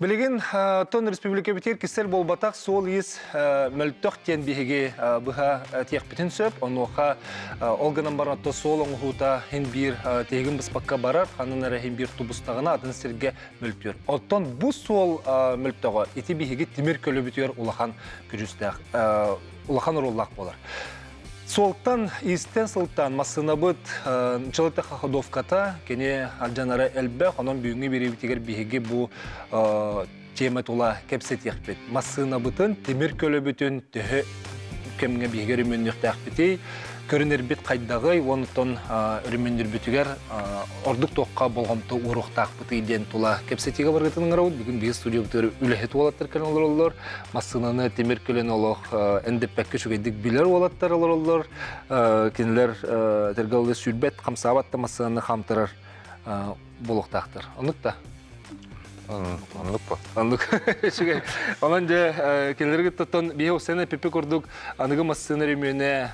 Билигин тон республика битер кисел болбатак сол ис мөлтөх тен биһиги быха тиек битин сөп, онуха олганан баратта сол оңхута хин бир тегин быспакка барар, ханын эре хин бир тубустагына атын сирге мөлтөр. Оттон бу сол мөлтөгө ити биһиги тимир көлө битер улахан күрүстәк, улахан уруллак болар. Солтан истен сылтан масынабыт чылыта ходовката кене алжанара элбе ханон бүгүнгү берибитигер биһиги бу тема тула кепсет яхпет. Масынабытын темир көлөбүтүн төһө кемге биһигер мөннөхтәк бити көрүнөр бит кайдагы онтон өрмөндөр бүтүгер ордук токка болгомто уруктак бити ден тула кепсетиге баргытын гырау бүгүн биз студиябытыр үлехет болаттыр каналлар масынаны темир көлөн олох эндепекке шугедик билер болаттыр олор кинлер тергалы сүлбет камсабатта масынаны хамтырар болохтактыр онукта Анлык. Онан же келерге тоттон бие осена пепе көрдүк. Аныгы массыныр мене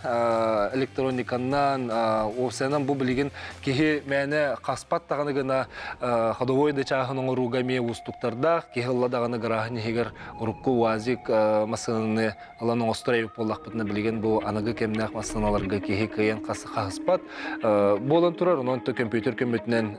электрониканнан осенан бу билген кихи мене каспат тагыныгына ходовойда чагының уругами устуктарда кихилла даганы гарахны хегер урукку вазик массыны аланың острайып боллак бутна билген бу аныгы кемнак массыналарга кихи кыян каспат болон турар. Онан то компьютер көмөтүнөн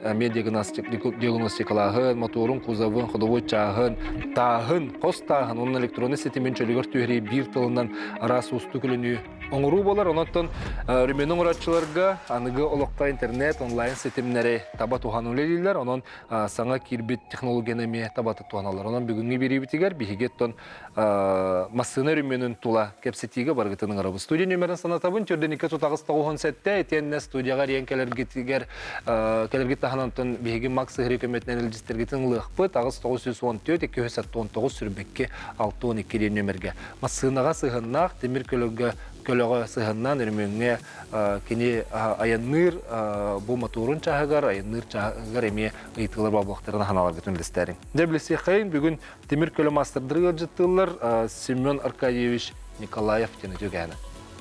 диагностикалаһы моторун кузовын ходовой чагын тагын костагын onun электронный сетимен чөлөгөр түйри бир тылынан арасы усту күлүнү оңуру болар. Онотон рүменің уратчыларга аныгы олокта интернет онлайн сетимнери таба туханулелилер. Онон саңа кирбит технологияны таба туханалар. Онон бүгүнгү берибитигер бихигеттон массыны рүменин тула кепсетиге баргытының арабы. Студия нөмерин санатабын төрдөнүкө тутагыстагын сетте этенне студияга ренкелергитигер келергитаханантон биһиги макс рекометнен регистргитин лыхпы тагыс 914 219 сүрбекке 612 нөмерге массынага сыгыннак темир көлөгө сыгыннан өрмөңө кини аянныр бу моторун чагар аянныр чагар эме ыйтылар баблыктарын ханалар бүтүндүстөрүң. Деблеси хайын бүгүн темир көлө мастerdыры жыттылар Семен Аркадьевич Николаев тени жөгөнө.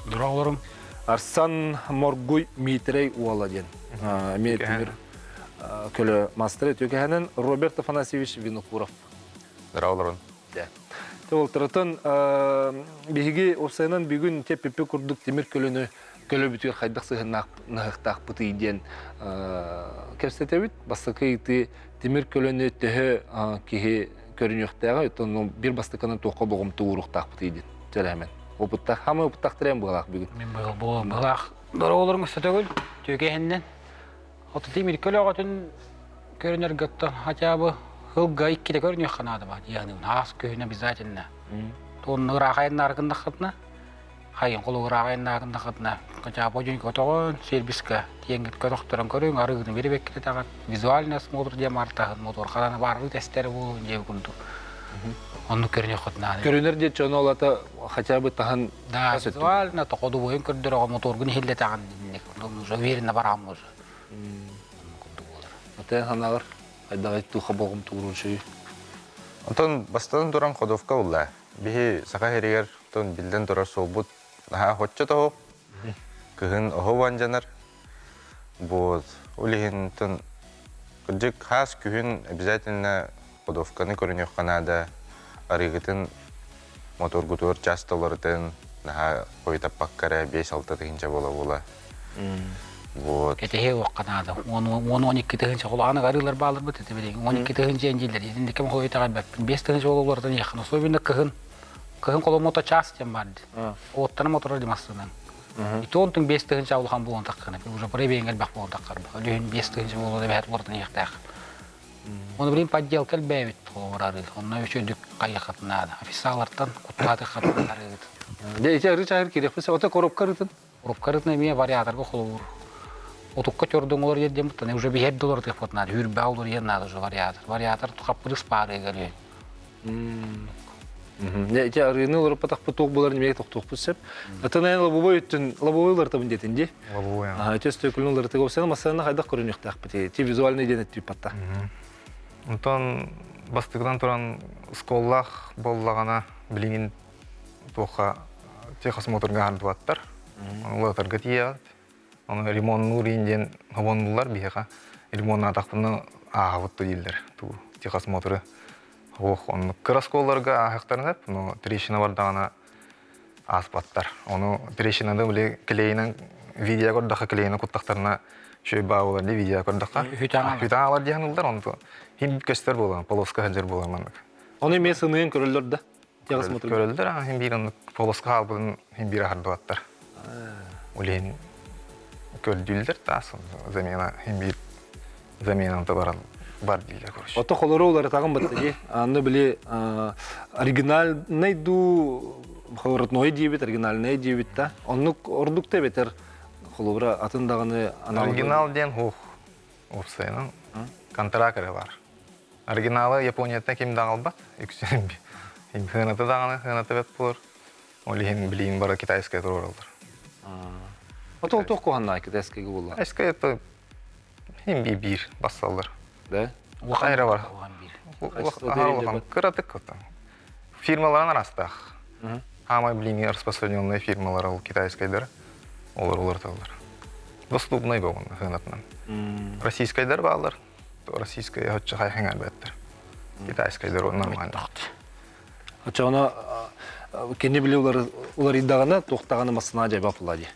Дураларым Арсан Моргуй Митрей Уаладен. Темир көлө мастер жөгөнөн Роберт Афанасьевич Винокуров. Дураларым. Да. Толтыратын биһиги осенан бүгүн теппе курдук темир көлөнү көлө бүтүр хайдак сыгынак нахтак быты иден кепсетебит бастыкы темир көлөнү төһө кихи көрүнөктөгө өтөн бир бастыканын токко болгомту уруктак быты иден жарамен опытта хамы опыттактырам булак бүгүн мен булак доролорун өстөгөл төгеннен аты темир көлөгөтүн көрүнөргөттө хачабы Хылга икки де көрүнүyor канады бар. Яғни ас күйүнө обязательно. Тон ырагайын аргында хатна. Хайын колу ырагайын аргында хатна. Кача божун котогон сервиска теңгит көрөктөрөн көрөң арыгын бербек кетет агат. Визуальный осмотр де мартагын мотор караны барлык тесттер бул жеп күндү. Onu көрүнүyor хатна. Көрүнөр де чоно алата хотя бы таган да визуально токоду боюн көрдөр моторгун хилде таган. Уже уверенно барам уже. Ата ханалар айдагы туха болгом туурунчу. Антон бастан туран ходовка улла. Бихи сака херигер тон билден турар солбут. Наха хотчо то. Кыгын охован жанар. Вот. Улихин тон кыжык хас күһүн обязательно ходовканы көрүнөк канада. Арыгытын мотор гутор частолорден наха койтаппаккара 5-6 тыгынча бола. Вот. Это его канада. Он не китайцы, холаны гориллар баллар бит это билең. Он не китайцы инжилер. Инде кем хой таган бап. 5 тыгынча бололордан якын. Особенно кыгын коло мото часть бар. Оттан мотор демасынан. И то он 5 тыгынча улхан болон такканы. Уже пребенгел бак болон таккар. Лүн 5 тыгынча болода бәһәт болордан яктак. Он билин подделка бәбит толорары. Онна өчөдүк кайякатнада. Официаллардан куттады хатнары. Дете рычагыр керек болса ото коробка рытын. Коробка рытын эме вариаторга холур. Отукка төрдөң олар едем бутан уже $5 деп потнады. Хүрбе алыр еннады уже вариатор. Вариатор тукапрыс пары геле. Не, я рыны олар патак поток болар неме токтук бусеп. Атана лобовой үтүн лобовойлар табын детинди. Лобовой. Төстө күлүнлөр тегеп сен масана хайдак көрүнүк так бите. Ти визуальный денет тип патта. Антон бастыгдан туран сколлах боллагана билин тоха техас моторга андыттар. Олар таргатия. Оны ремонт нуринден хавонлар бияга ремонт атактыны агыбытты дилдер. Ту техас мотору Ох, он красколларга ахтарнап, но трещина бардагана аспаттар. Оны трещинада биле клейнен видео көрдөккө клейнен куттактарына шөй баалар ди видео көрдөккө. Хүтаалар дигенлер онто. Хим көстөр болгон, полоска хажыр болгон мандык. Оны мен сынын көрөлдөр да. Ягыс мотор. Көрөлдөр, хим бирин полоска албын, хим бири хардыаттар. Улен көрдүлдер тасын замена хим бир заменанта бар дилер көрүш. Ото холору улары тагын бытты ди. Аны биле оригинальный ду родной дебит, оригинальный дебит та. Оны ордукта бетер холора атындагыны Оригинал ден хух. Опсайнын контракты бар. Оригиналы Японияда ким дагылбат? Үксен би. Хим хынаты даганы, хынаты бет булар. Олин билин бара китайская туралдар. Ото ол тоқко ханна китайскайга булла. Эске это хим бир бассалдар. Да? Хайра бар. Кыратык вот. Фирмалар арасындах. Самый блин распространенная фирмалар ол китайскайдар. Олар талдар. Доступный болгон хынатынан. Российскайдар балдар. Российская хотча хайхангар беттер. Китайскайдар нормально. Ача аны кене биле улар иддаганы тоқтаганы масына жайбап булади.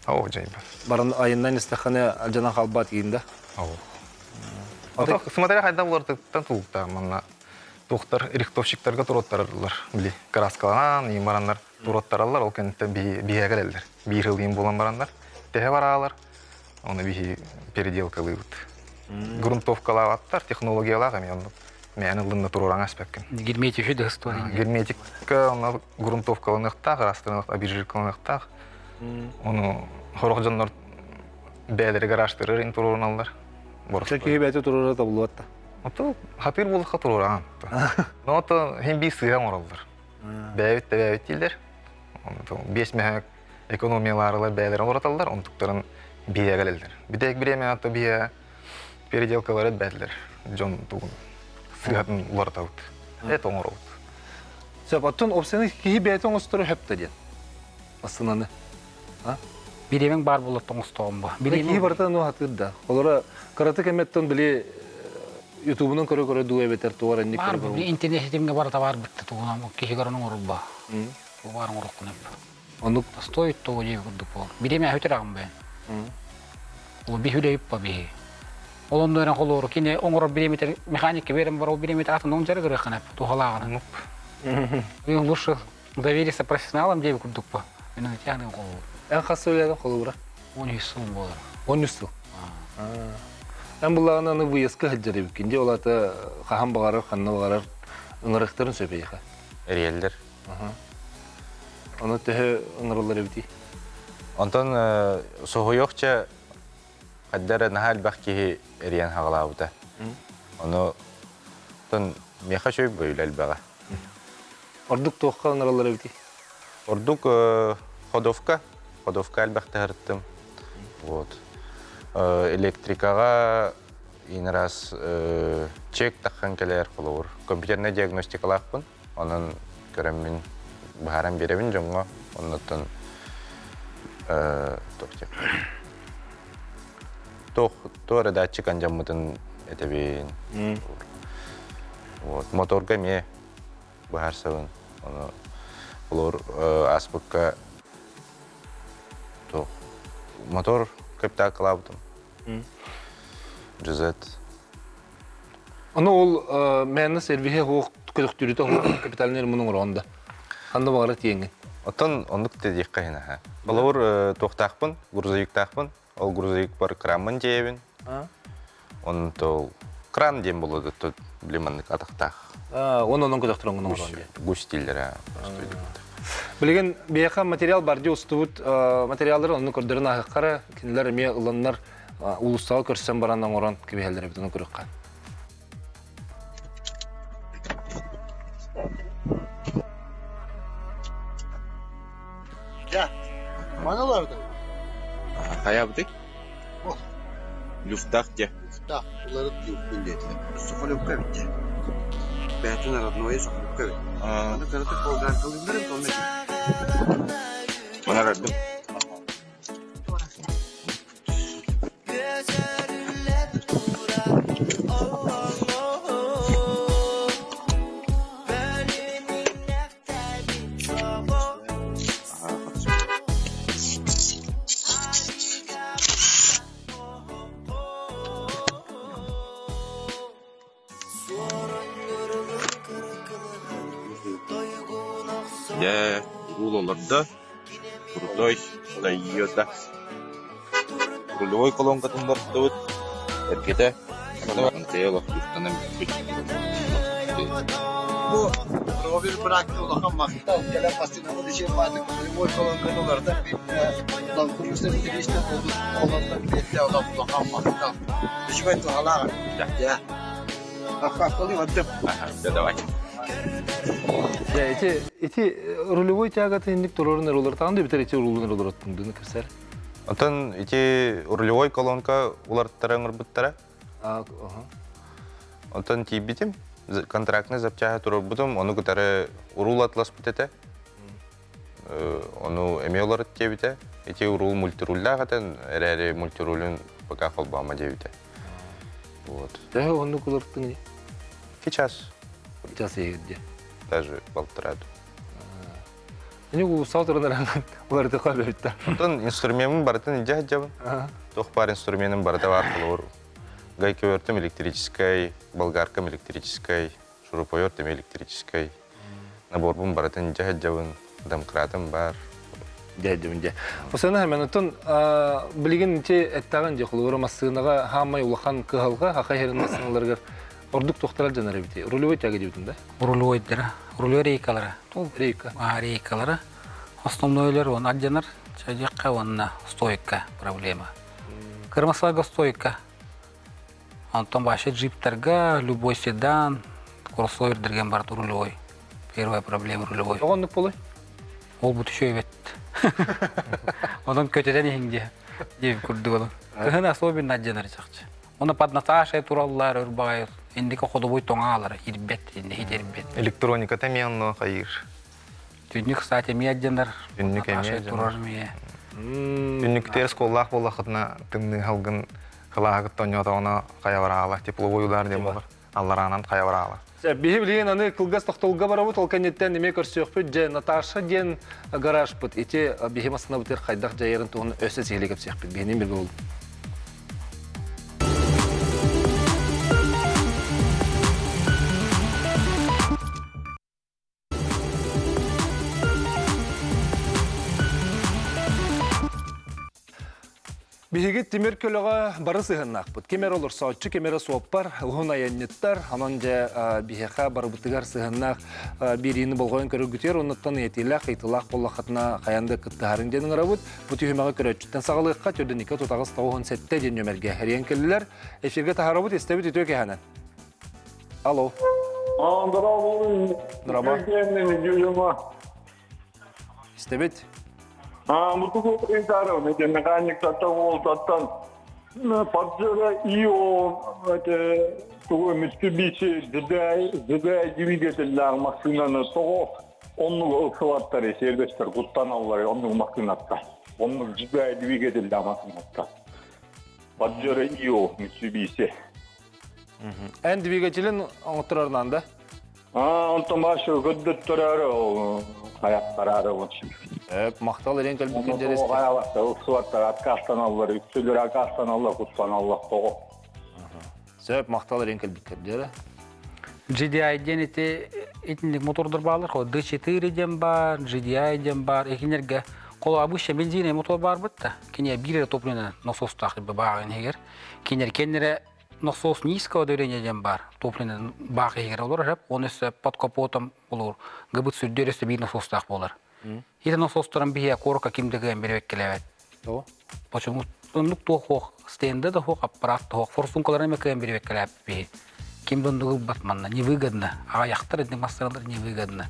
О, жайба. Барын айыннан истаханы алжана халбат кийинде. Ото смотря хайда булардыктан тулукта мына доктор рихтовщиктарга туроттарлар били краскаланан имарандар туроттарлар ол кенте биягелелер бир жыл кийин болгон барандар техе баралар оны би переделка кылып грунтовкалааттар технологиялар мен ылдында туруран аспеккен Герметик же дыхство. герметикка оны грунтовкаланыкта крастырынык обезжиркаланыкта оны хорок жоннор бээлери гаражтырыр турураналар. Чеки бәте турара табылатта. Ото хапир булга туруран. Но ото хим би сыган оралдар. Бәйт дилер. Ото 5 мәк экономияларылар бәйләрен ораталар, онтуктарын биягелелер. Бидек биреме ото бия переделкалары бәдләр. Жон тугун. Сыгатын лортаут. Это оңорот. Сәбаттан опсаны ки бәте оңостыры хәптә ди. Асынаны. Биремен бар булат тоңстогым бу. Ки бартан ну хатырда. Олара караты кеметтен биле YouTube'нун көрө дуе бетер туар энди Бар көрө. бу интернетимге бар табар битти тугунам кишигөрөнүң урулба. Бу барын уруккунап. Ону Стоит то жеп курдук бол. Биреме хөтөрагым бе. Ол бихүлейп па бихи. Олондорын холору кине оңор биреметр механикке берем бар, ол биреметр атын оң жары кырыканап тухалаган. Мен лучше довериться профессионалам жеп курдук па. Мен тягын кол. эн хас сөйләгән холора. 13 сум болар. 13 сыл. Эн булаган аны выездка хаҗыр бикенде олата хаһам багарыр, ханна багарыр, ыңырыктырын сөпейха. Эриелдер. Аны төһө ыңырылар бити. Онтон соһойокча каддара нахал бахки эриен хагалабыта. Оны тон меха шөй бөйләл бага. Ордук тоққа ыңырылар бити. Ордук ходовка албахта харттым. Вот. Электрикага инрас чек таккан келер кылыр. Компьютерне диагностикалакпын. Анын көрөмүн бааран беребин жоңго. Оннотон Тора датчик анжаммытын этебин. Вот. Моторга ме баарсабын. Оны олор аспыкка мотор каптак клаудым. Жүзет. Аны ол мәнне сервиһе хук көтөктүрүтө капиталнер мунун ронда. Анда багара тиеңге. Отон ондук тедик кайна. Олор токтакпын, грузовик такпын. Ол грузовик бар кранмын жебин. Он то кран дем болду то билемандык атактак. Онон көтөктүрөнгөн ронда. Гуш тилдер. Билген бияка материал бар ди устубут материалдар аны көрдөрүн аккара кинилер эме ыланнар улуссал көрсөм барандан орон кебелер битен көрөккан. Ya, manalarda? Hayabudik? Люфтахте. Да, bunları yok milleti. Sokolopka bitti. Beytun aradnoya sokolopka bitti. Onu kanıtı koldan kalınlarım kalmayı. Bana verdim. Де рулоларда крутой дайода. Рулевой колонкатын бартыбыт. Эркете антеяло юстаным Bu Robert bıraktı olan makta gelen pasına da şey vardı. Boy falan kanolarda bir dalgımızda bir işte oldu. Olanlar bir de adam olan makta. Düşman hala ya. Hakka koyu adım. давай. Ya ити рулевой тягаты индик турорун рулар тагында битер ити рулун рулар аттыңдыны кирсер. Отон ити рулевой колонка уларттарың ырбыттара. Ага. Отон тибитим контрактны запчаға турар бутум, оны кытары урул атлас битете. Оны эмеолар тебите. Ити урул мультируллагатан эре мультирулун пока холбама дебите. Вот. Да, он кулартың. Сейчас Сейчас егде. даже болтыраду. Эне у салтырнаран уларды кабетта. Отон инструментин бартын иже жабын. Тох бар инструментин барда бар булор. Гайка вертым электрической, болгаркам электрической, шуруповертым электрической. Набор бум бартын иже жабын, домкратым бар. Дәдемде. Осына hemen отон билген ите эттаган же кулура массыгынага хамай улахан кыгалга хакайрын массыгыларга ордук тохтарал жанар бите. Рулевой тяга дибитин да? Рулевой дера. Рулевой рейкалары. Рейка. Рейкалары. Основнойлар он аджанар, чайдикка онна стойка проблема. Кырмысларга стойка. Антон башы джиптерга, любой седан, кроссовер дерген бар рулевой. Первая проблема рулевой. Огонлук болой. Ол бут шөйбет. Онон көтеден еңде. Деп күрдүк олар. Кыһын особенно аджанар чакчы. Оны поднаташай тураллар өрбагай. Индика ходовой тоңалар, ирбет, инде хидербет. Электроника теменно кайыр. Түнник, кстати, мияджандар. Түнник Поднаташай турар мие. Түнниктер сколлах боллахытна тымны халгын кылагыт тоньотона каябарала, тепловой удар деп болар. Алларанан каябарала. Биһи билген аны кылгас тохтолга барабыт ол кенеттен неме көрсөкпүт же Наташа ден гаражпыт. Ити биһи масына битер кайдак жайырын тугун өсө сийлегеп сыяппыт. Бени бир болду. Бихигит тимер көлөга бары сыгыннакпыт. Кемер олор соочу, кемер суоппар, угун аянниттар, анан же бихиха барыбытыгар сыгыннак бирини болгоен көрөгүтер, онуттан этилак, ыйтылак боллахатына каянды кыттыхарын денин арабыт. Бу түйүмөгө көрөчүттен сагалыкка төрдүнүккө тутагыс 97 ден нөмерге херен келдилер. Эфирге тахарабыт эстебит үтө кеханан. Алло. Здорово. Эстебит. Мутуку призаров, это механик таттан, поджара ИО, это такой Mitsubishi Jedi двигатель машинаны того, он экскаватор, сервистер, гуттаналар, он машинатта, он Jedi двигатель машинатта, поджара ИО Mitsubishi. Эн двигателин оңтырарынан да? Он там ашу гыддыттырары, аяқтарары очень. Мақтал ерен кәлбікен Onu жересті. ayakta ıksıvatlar, atkastan alırlar, üstüleri atkastan alırlar, kutsan alırlar, toğu. Сөп мақтал ерен кәлбікен жері. GDI ден итіндік мотордар балар, D4 ден бар, GDI ден бар, екенерге қолы обычно бензине мотор бар бұдды. Кене бірі топлене насостақ бағын егер. Кенері насос низкого давления ден бар, топлене бақ егер олар жап, оны под капотом болыр, гыбыт сүрдересі бір насостақ болар. Это насостарым бия корка кимдеген берек келебет. Почему? Ну то хох стенда да хох аппарат хох форсункаларына мекен берек келебет би. Кимдондугу батманна невыгодно. А яхтар эдин массалар невыгодно.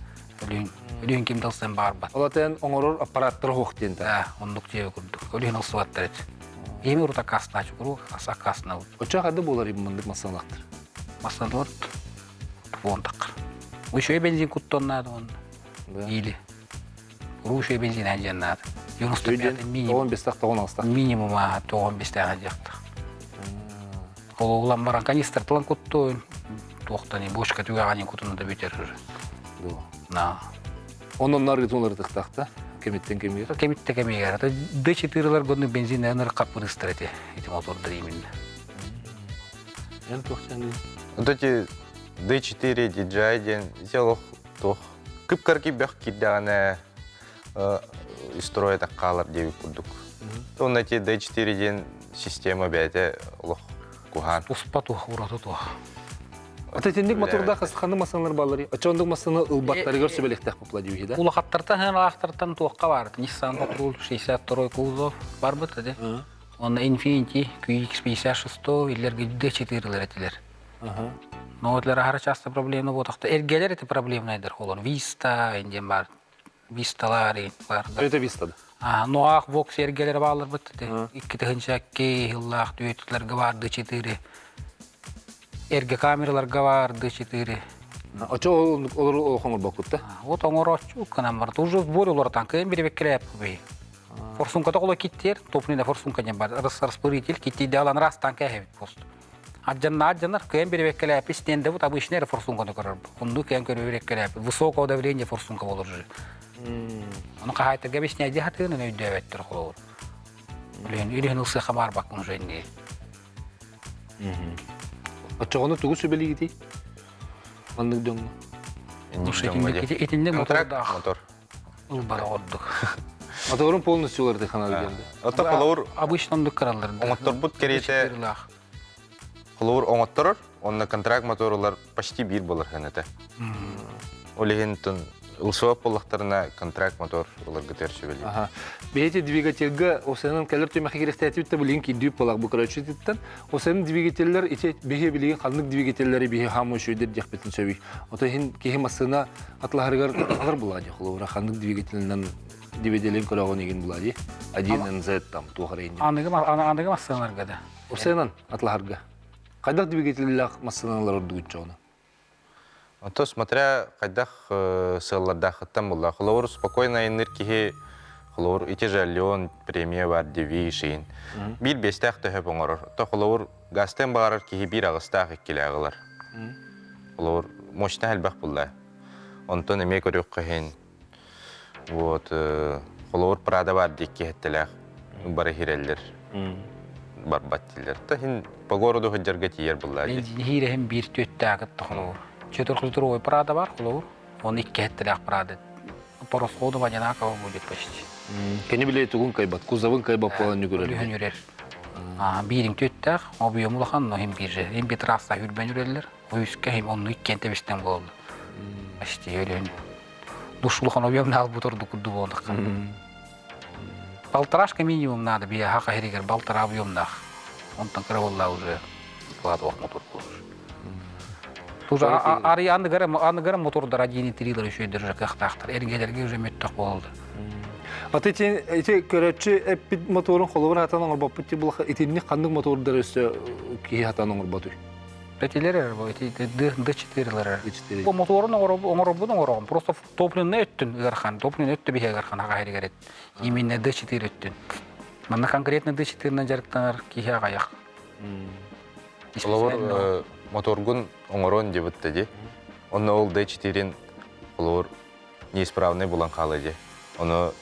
Үлүн кимдалсан бар бат. Олатен оңорор аппараттар хох дейін. Да, оннук жебе күрдүк. Үлүн алсуаттар эт. Эми урута касна чукуру, аса касна. Оча хады болар иммандык массалақтыр. Массалар вонтак. Ушой бензин куттоннады он. Или Рушей бензин әнженнады. 95 минимум. 15-16. Минимум 95 жақтық. Ол олан баран канистр тылан күтті. Тоқтаны бошқа түгағанен күтіні да бетер жүрі. Onun nargı tonları tıktakta. Kemitten kemiğe. Kemitte kemiğe. D4'lar gönlü benzin enir kapını istedi. Eti motordur yeminle. Yani tohçan değil. Вот эти D4, DJI, дело тох Кыпкарки бэх киддагана строя таккалар деп курдук. Он эти D4 ден система бәте лох кухан. Туспату ураты туа. Атетендик моторда хастаханы масалар балары. Ачондук масаны ылбаттары көрсө белектек попла дию да. Улахаттартан һәм ахтартан туакка барды. Nissan Patrol 62 кузов бар бит де. Он Infiniti QX56 илерге D4 этилер. Но вот для часто проблемы вот так. Эргелер это проблемный холон. Vista, индем бар. Vistалари бар. Это вистада. Ну ах Vox эргелер балар бит де. Икки тегенчакке хиллах дүетлерге бар D4. Эрге камераларга бар D4. Ачо олор хоңор бакутта. Вот оңорочу канам бар. Уже сбор олар кем бербеккелеп бей. Форсунка тоголо киттер, топныйда форсунка дем бар. Распорядитель китти далан раз танка хевит пост. Аджаннар кем бербеккелеп истенде вот обычный форсунка көрөр. Онду кем бербеккелеп. Высокого давления форсунка болор же. Аны кайта габесне де хатын өйдөбөттөр холор. Илен улсы хабар бакун жөнү. Ачоны тугу сөбелигити. Андык дөңгө. Этинде Мотор. Улбара ордук. Моторун полностью уларды хана дегенде. Ата холор Обычно дыккаралар. мотор бут керете. Холор оңоттор, онна контракт моторлар почти бир болар ханата. Олегентон улсоп боллактарына контракт мотор улар гетер сөбели. Ага. Бейте двигательге осенин келер төмәхи керестәтибитте билин кидүп болак бу көрөчүттен. Осенин двигательлер ите бехе билген ханлык двигательлери бехе хамы шөйдер жакпетин сөби. Ото хин кеһи масына атларыгар алар булады. Холора ханлык двигательнен двигателен көрөгөн еген булады. 1NZ там тугары. Андыгы массаларга да. Осенин атларга. Кайдак двигательлер масыналар ордугучоны. То смотря кайдах сыллардах хаттан булла. Холор спокойно энергии холор ите жаллион премия бар девишин. Бир бестак төһөп оңорор. То холор гастен барар ки бир агыстак иккилегилар. Холор мощный албак булла. Онтон эме көрөк кыһын. Вот холор прада бар дикки хеттелер. Бары хиреллер. Бар баттилер. Та хин по городу хөҗәргә тиер булла. Хирем бир төттәгә тохлор. Четыркылтырой прада бар холор. Он икки хеттелер прада. Поросходу одинаково будет почти. Кені биле тугун кайбат, кузовын кайбат болан нүгүрөр. Үйөнүрер. Бирин төттәк, объем улахан, но хем бирже. Хем бир трасса хүрбен үрелер. Ойыскә хем онны иккенте бистен болды. Почти өрен. Душлухан объемны алып турду курду болдук. Полторашка минимум надо, бия хака херигер полтора объемнах. Онтан кыравалла уже складывал мотор курш. Тоже ари андыгара мотордар 1.3 еще держа кахтахтар. Эргелерге уже мөттөк болду. Аты эти көрөчү эппит моторун холовар хатан оңорбаппыт булха итинни кандык мотордар өсө ки хатан оңорбату. Петилер бу эти D4-лер. D4. Бу моторун оңорбудун. Просто топливный өттүн гархан, топливный өттү бихе гархан ага херигерет. Именно D4 өттүн. Мана конкретно D4-нен жарыктанар ки агаяк. Холор моторгун оңорон дебитти. Онна ол D4-ин холор неисправный булан калыды. Оны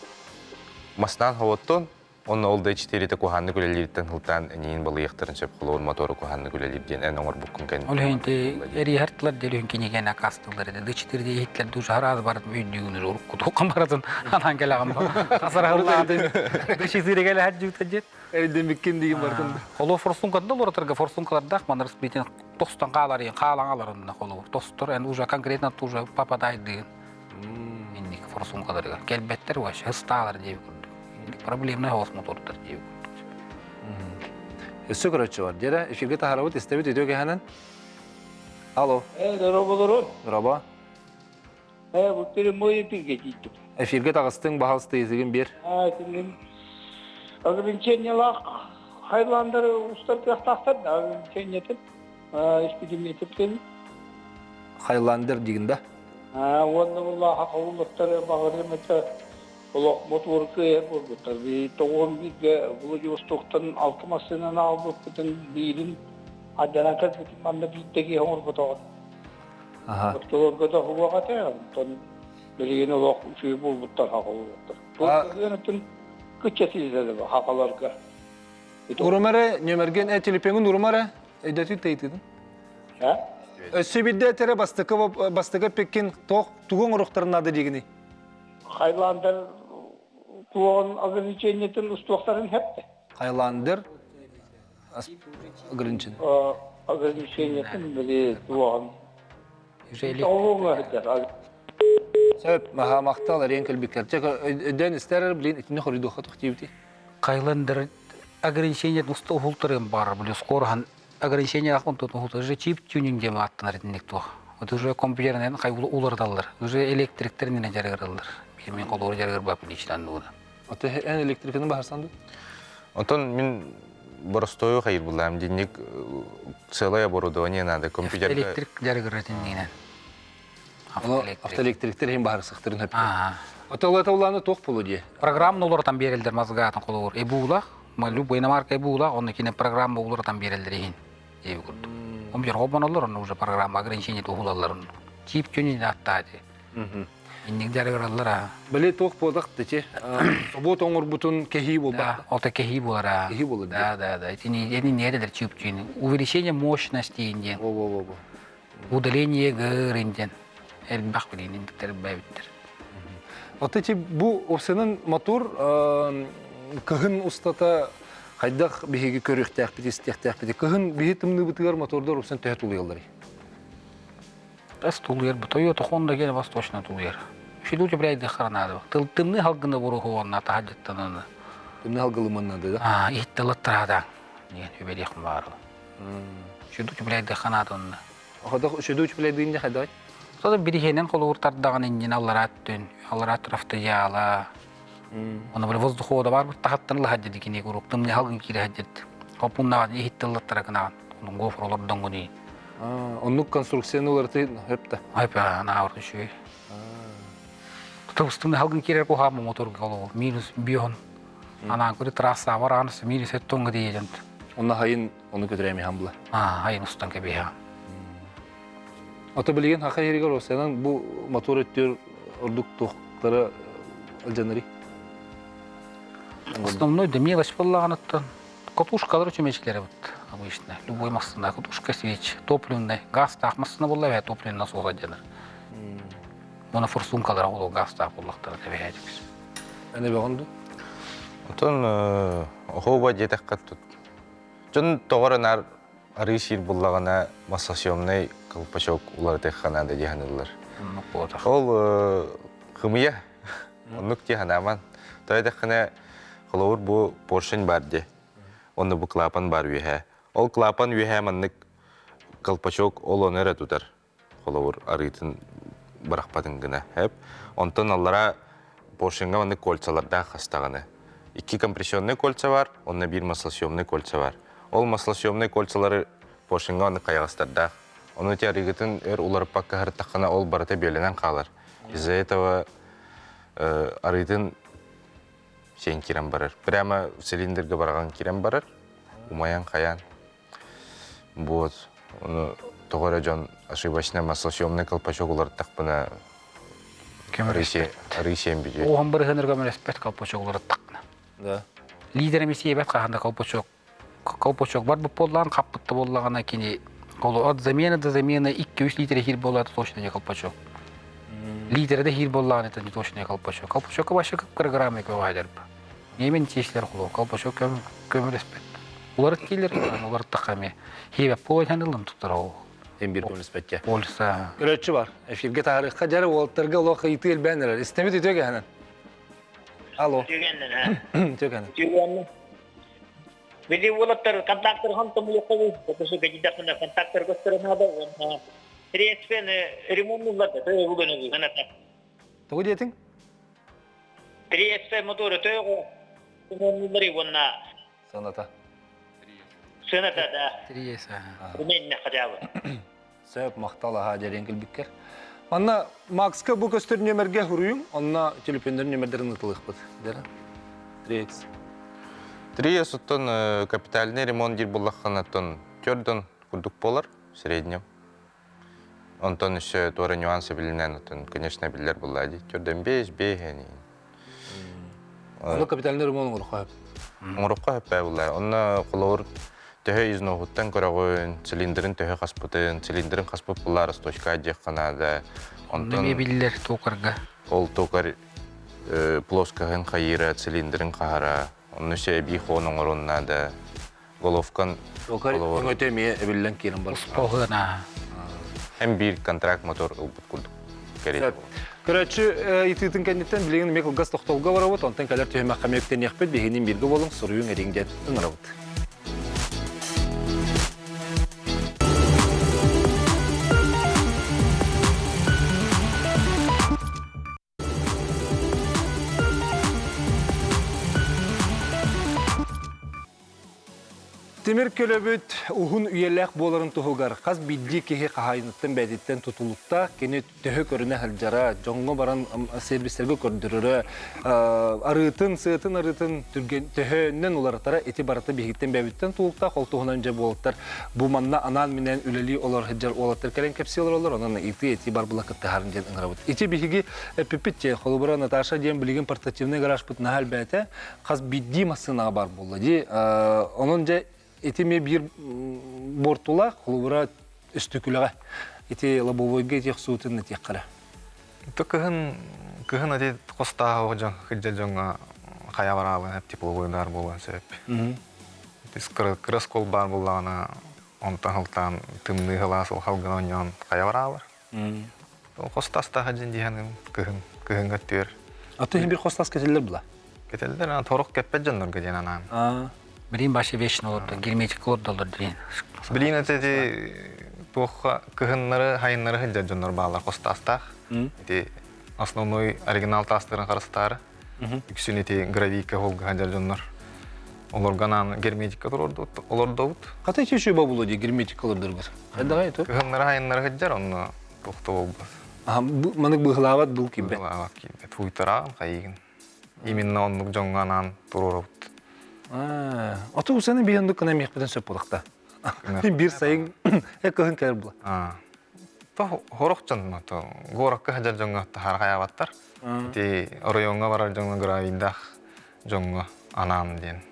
мастан хавоттон, онна ол D4-те куханны күлелерден хылтан энин балы яктарын сөп холор мотору куханны күлелерден эн оңор буккун кен. Ол хенте эри хартлар делүн кинеген акастылар D4-де хитлер душ хараз бар үйдүгүнү уруп кутуккан баратын анан келагам. Касараларды D4-ге келе хаджыктажет. Элден беккен деген бардын. Холо форсункада лораторга форсункаларда манар спитен тостан каларын калаңаларында холо. Тостор эн уже конкретно уже попадайды. Инник форсункаларга келбеттер ваш хысталар деп көрдүк. Проблемный хос мотордар деп көрдүк. Өсө көрөчү бар. Жера эфирге тахарабыт истебит өйдөгө ханан. Алло. Здорово. Раба. Bu bir moyu bir geçti. Эфирге тагыстың баһалысты изеген бер. Senin ограничениялар hayvanları usta tahtalar da ограничениятын. İşbirliği etipten. Хайландер дигенде. Onu vallahi haklıkları bağırmasa olak motor kıya buldular. Bir toğun bir Vladivostok'tan altı masasından aldık bütün birin adana kadar bana bir teki hamur buton. Aha. Motorda da hava katıyor. Ton belirgin olak şey buldular haklıklar. Toğun küçesi de hakalarga. Urumare nömergen telefonu urumare edeti teytidin. Ha? Өссөбүдде тере бастыгы пекин тугон уруктарынады дегини. Хайландыр туон ограничениятын устуктарын хепте. Хайландыр ограничен. Ограничениятын бири туон. Yüzelik. Оңга хетер. Сөп маха мактал ренкел бикерчек өдөн истер билин итне хоридоха тохтибти. Кайландыр ограничение уста ухултырым бар, блю скорхан ограничение ахун тут ухултыр. Уже чип тюнинг дем аттанар динек то. Вот уже компьютернен кайбул улардалар. Уже электриктеринен жарыгыралар. Мен колор жарыгыр бап личтан дуна. Аты эн электриканы бахарсанды? Онтон мен боростою хайыр булам денег целое оборудование надо компьютер. Электрик жарыгыратын динен. Автоэлектриктер хем бахарсактырын хеп. Ага. Уланы тох болу ди. Программа улардан берилдер мазгатын колор. Эбула, любой иномарка эбула, он кине программа улардан берилдер ин. Эби курду. Компьютер хобаналар, он уже программа ограничение тухулалар. Чип тюнинг аттады. Инник жарыгыралар. Биле тох болдак дече. Собот оңор бутун кехи болба. Да, это кехи булара. Кехи болу. Да. Это не недер чип тюнинг. Увеличение мощности инден. Во. Удаление гырынден. Элбах билин индиктер бәбиттер. Аты бу осенин мотор кыгын устата хайдах биһиги көрүктәк бит. Кыгын биһи тымны битгәр мотордор осен төһәт улыйлар. Эс тулыр, Toyota Honda гел восточна тулыр. Шилуче блядь хранадо. Тымны халгына бурухуна тахаджаттан. Тымны халгылымын да. Иттелатрада. Не, үбелих бар. Шилуче блядь хранадон. Хадах шедуч блядь хайдай. Sonra birihenen kolurtardağın engin allarattın, allaratrafta yağla. Ona böyle vazduhoda var, tahattan lahaddı dikini kuruk, tımni halgın kiri haddı. Kopunna ihittillattarakına, onun gofrolardan goni. Onun konstruksiyonu olardı hep de. Hep ya, ne var şu. Tımni halgın kiri kohamı motor kolu, minus biyon. Ana kuri trasa var, anası minus ettonga diyeceğim. Onun hayın onu götüreyim hambla. Hayın ustan kebiha. Ata bilgen haqa yeriger olsadan bu motor ötüyor orduk toqları aljanari. Основной да мелочь поллаганаттан. Катушкалар чөмечкелери бут. Обычно любой машина катушка свеч, топливный, газ тахмасына болла, топливный насос адянар. Мона форсункалар ол газ тах боллактар деп айтабыз. Эне багынды. Онтон хоба жетек каттут. Жон тогорнар арышир буллагана массасьёмный колпачок улар теханада дегенелер. Ол хымыя. Онук теханаман. Тойдахана холор бу поршень бар де. Онда бу клапан бар үйе. Ол клапан үйе маннык колпачок ол онера тутар. Холор арытын баракпатын гына хеп. Онтон аллара поршенга маннык кольцаларда хастаганы. 2 компрессионный кольца бар, онна бир маслосъемный кольца бар. Ол маслосъемный кольцалары поршенга маннык каягастарда. Оны те арыгытын улар пакка хартакана ол барата беленен калар. Из-за этого арытын сен кирен барар. Прямо в цилиндрге барган кирен барар. Умаян каян. Вот. Оны тогора жон ошибочно маслосъемный колпачок улар такпына рысен бije. Оған бір ғынырға мен респект колпачок улар такпына. Да. Лидерimiz ебет қағанда колпачок. Колпачок бар бұл боллаған, қаппытты боллағана кені. От замена до замены 2-3 литра хир болады точно не колпачок. Литра да хир боллаған это не точно не колпачок. Колпачокка башы килограмм екеу Немен тешілер құлу, колпачок көмір респект. Олар келер, олар тақаме. Хебеп болайынылын тұттыр ол. Эмбир полиспетке. Полиса. Görötçü var. Efirge tarihka jarı oltarga loqa itil benler. İstemedi töge hanan. Alo. Tügenden ha. Tögen. Tügenden. Bili olattır kontaktır hantam yokalı. Kokusu gecidakına kontaktır gösterenada ona. Resmen remontladı. Töy bulundu hanata. Togu diyetin? Resmen motoru töy remontları ona. Sanata. Sınata da. Triyesa. Rumenine kadar. Söp maqtala haja renkil bikker. Anna Maxka bu göster nömerge huruyum. Anna telefonların nömerlerini tılıqpıt. Dera. 3x. 3 оттон капитальный ремонт дир буллаханаттон төрдөн курдук болар в среднем. Онтон еще тора нюансы билинен оттон, конечно, билер буллади. Төрдөн 5 бегени. Ол капитальный ремонт olur qoyap. Оңрукка хеппе булла. Онна колор Töhö iznoğuttan körögün, silindirin töhö kaspıtın, silindirin kaspıp bullar stoşka jekkanada. Ne biller tokarga. Ol tokar плоскогын хайыра, цилиндрин қағара. Onun şey bir xonun orunada. Головкан Токар өңөтөмие эбиллен кирин бар. Погына. hem bir kontrakt motor ылбыт курдук. Керек. Көрөчү ититин кеннеттен билеген мекл газ токтолго барабыт, онтан калер төһөмө камектен яхпет бегенин бирге болуң суруюң эриңдет ыңырабыт. Темир көлөбүт ухун үйелек боларын тухугар. Қаз бидди кеге қағайыныттен бәдеттен тұтылықта, кені төхі көріне хәлжара, жоңғы баран сервистерге көрдірірі, арытын, сыытын арытын төхінен оларытара еті бараты бейгіттен бәбіттен тұлықта, қолтуғынан жа болықтар. Бұ манна анан менен үлелі олар хәлжар олаттар кәлен кәпсиялар олар, онан еті бар бұла кітті харын жен ыңырабыт. Еті бейгі пепетче, қолыбыра Наташа ден білген портативный гараж бұт нахал бәті, қаз бидди масына бар болды. Onun Этиме бир бортула, холубра үстүкүлага. Эти лобовойга тех суутын тех кара. То кыгын эти коста ожон хыджа жонга кая барабы тепловойдар болған себеп. Тис крыскол бар булгана онтан тымны глас ол халганон кая барабы. Ол костаста хаджин дигән кыгын гөттөр. Аты бир костас кетелер була. Кетелер торок кеппет жоннор геден анан. Бірін башы вешін олырды, герметик олырдылыр дейін. Білін әтеді тоққа кығынлары, хайынлары хыджа жоннор бағалар қостастақ. Основной оригинал тастырын қарыстары. Үксін әте гравийка холғы хыджа жоннор. Оларганан герметика олырды ұт. Қата ете шөйба болу де герметик олырдыр бұр? Қайдаға еті? Кығынлары, хайынлары хыджар, оны тоқты олбыз. Манык бұғылават бұл кебе? Бұғылават кебе. Туйтарағын қайығын. Именно онлық жоңғанан тұрыр ұт. Аты ұсаны бейінді күнә мекпеден сөп болықта. Бір сайын кығын кәр бұла. Хоруқ жон, ғораққа хәжар жоңға харғай аваттар. Орайонға барар жоңға гравийдақ жоңға анам дейін.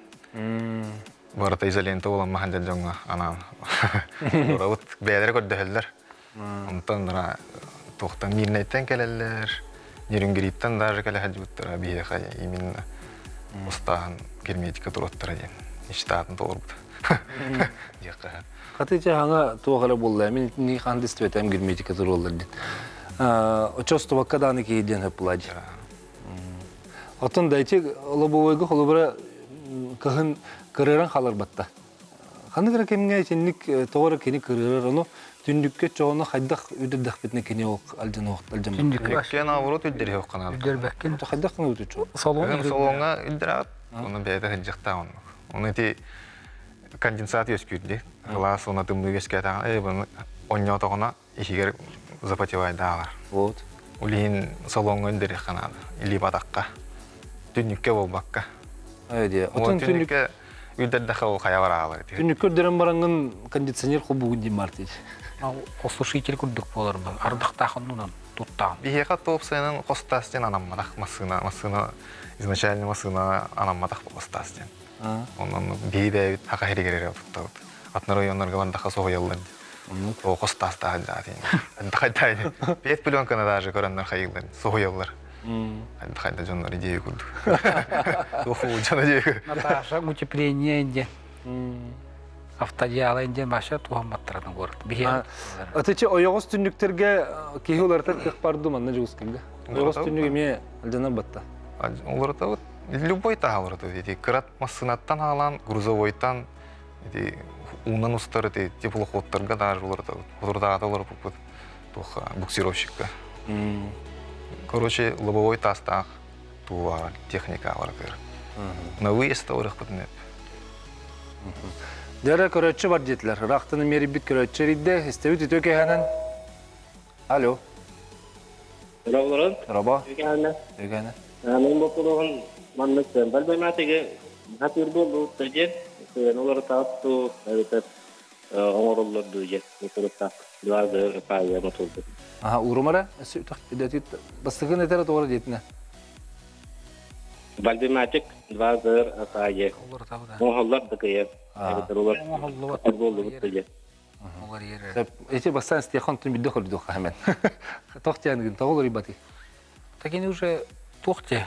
Барыта изоленті оламма хәжар жоңға анам. Орауыт бәдері көрді әлдер. Онтан тоқтан мирнайттен кәлелер. Нерінгеріттен даже кәлі хәжбіттір. Бейеқа именно ұстаған герметика тұраттыра дейін. Иштатын тоғыр бұд. Қатыйча хаңа тоғыры болды. Мен не қанды істеветім герметика тұр олар дейін. Очосты ваққаданы кейден хөп бұлады. Атын дәйте лобовойғы қолыбыра кығын кырыран қалар батта. Қанды кіра кемінге айтенлік тоғыры кені кырырар, оны түндікке чоғыны қайдақ өдірдіқ бетіне кені алжан оқты алжан бәккен. Түндіккен ауыру түлдері өққанады. Үлдер бәккен. Қайдақ қаны өті чоғы? Солонға үлдері ағат. Оны бәйді ғылжықта оны. Оны те конденсат өскүйді. Ғылас оны тымды өскәй тағын. Оны отағына ешігер запатевайды ағалар. Вот. Улейін солонға үлдері қанады. Или батаққа. Түндікке бол баққа. Оны түндікке үлдердіқі ол қая бар ағалар. Түндікке өрдерін бараңын кондиционер қол бүгін дейм бар дейді. Осушитель күрдік болар бұл. Ардықтақын ұнын тұттағын. Бейеқа топ сайынан қостастен анаммадақ масына. Изначально масына анаммадақ қостастен. Onun beyde haka herigere tuttu. Atnar oyunlar galandaqa soğuyallar. O qostasta hadi. Hadi. 5 milyon kanadaşı görenler hayırlar. Soğuyallar. Hadi jonlar ideyi kurdu. Soğuğu jana ideyi. Наташа утепление инде. Автодиалы инде баша тугаматтырдын город. Бие. Атычы оягыз түндүктерге кейхоларда кык барды манна жуускенге. Оягыз түндүк эме алжанар батта. Оларда вот любой тағалыр өтеді. Кырат масынаттан алан, грузовойттан, унан ұстары теплоходтарға даже оларда. Оларда олар буксировщикка. Короче, лобовой тастақ туға техника бар көр. На выезд орық бұтын өп. Дәрі көрөтші бар жетілер. Рақтыны мері бит көрөтші рейді. Істеуді төке әнін. Алло. Рауларан? Раба. Төке әнін. Төке әнін. Мен бұқылығын маннықсың. Бәлбәмәтігі хатыр болды өттірген. Олар тауыпту, әветіп, оңырылырды жет. Өтіріпті. Дуарды қайы ұмытылды. Урумара? Бастығын етері тоғыры жетіне. Бальбиматик 2 зыр асайы. Олар табыда. Моһоллар да кыйып. Олар Олар футболды бутыгы. Олар ере. Сәп, эти бастан стехан тун бидде хөрдү хамен. Тохтян тагыл рибати. Так они уже тухте.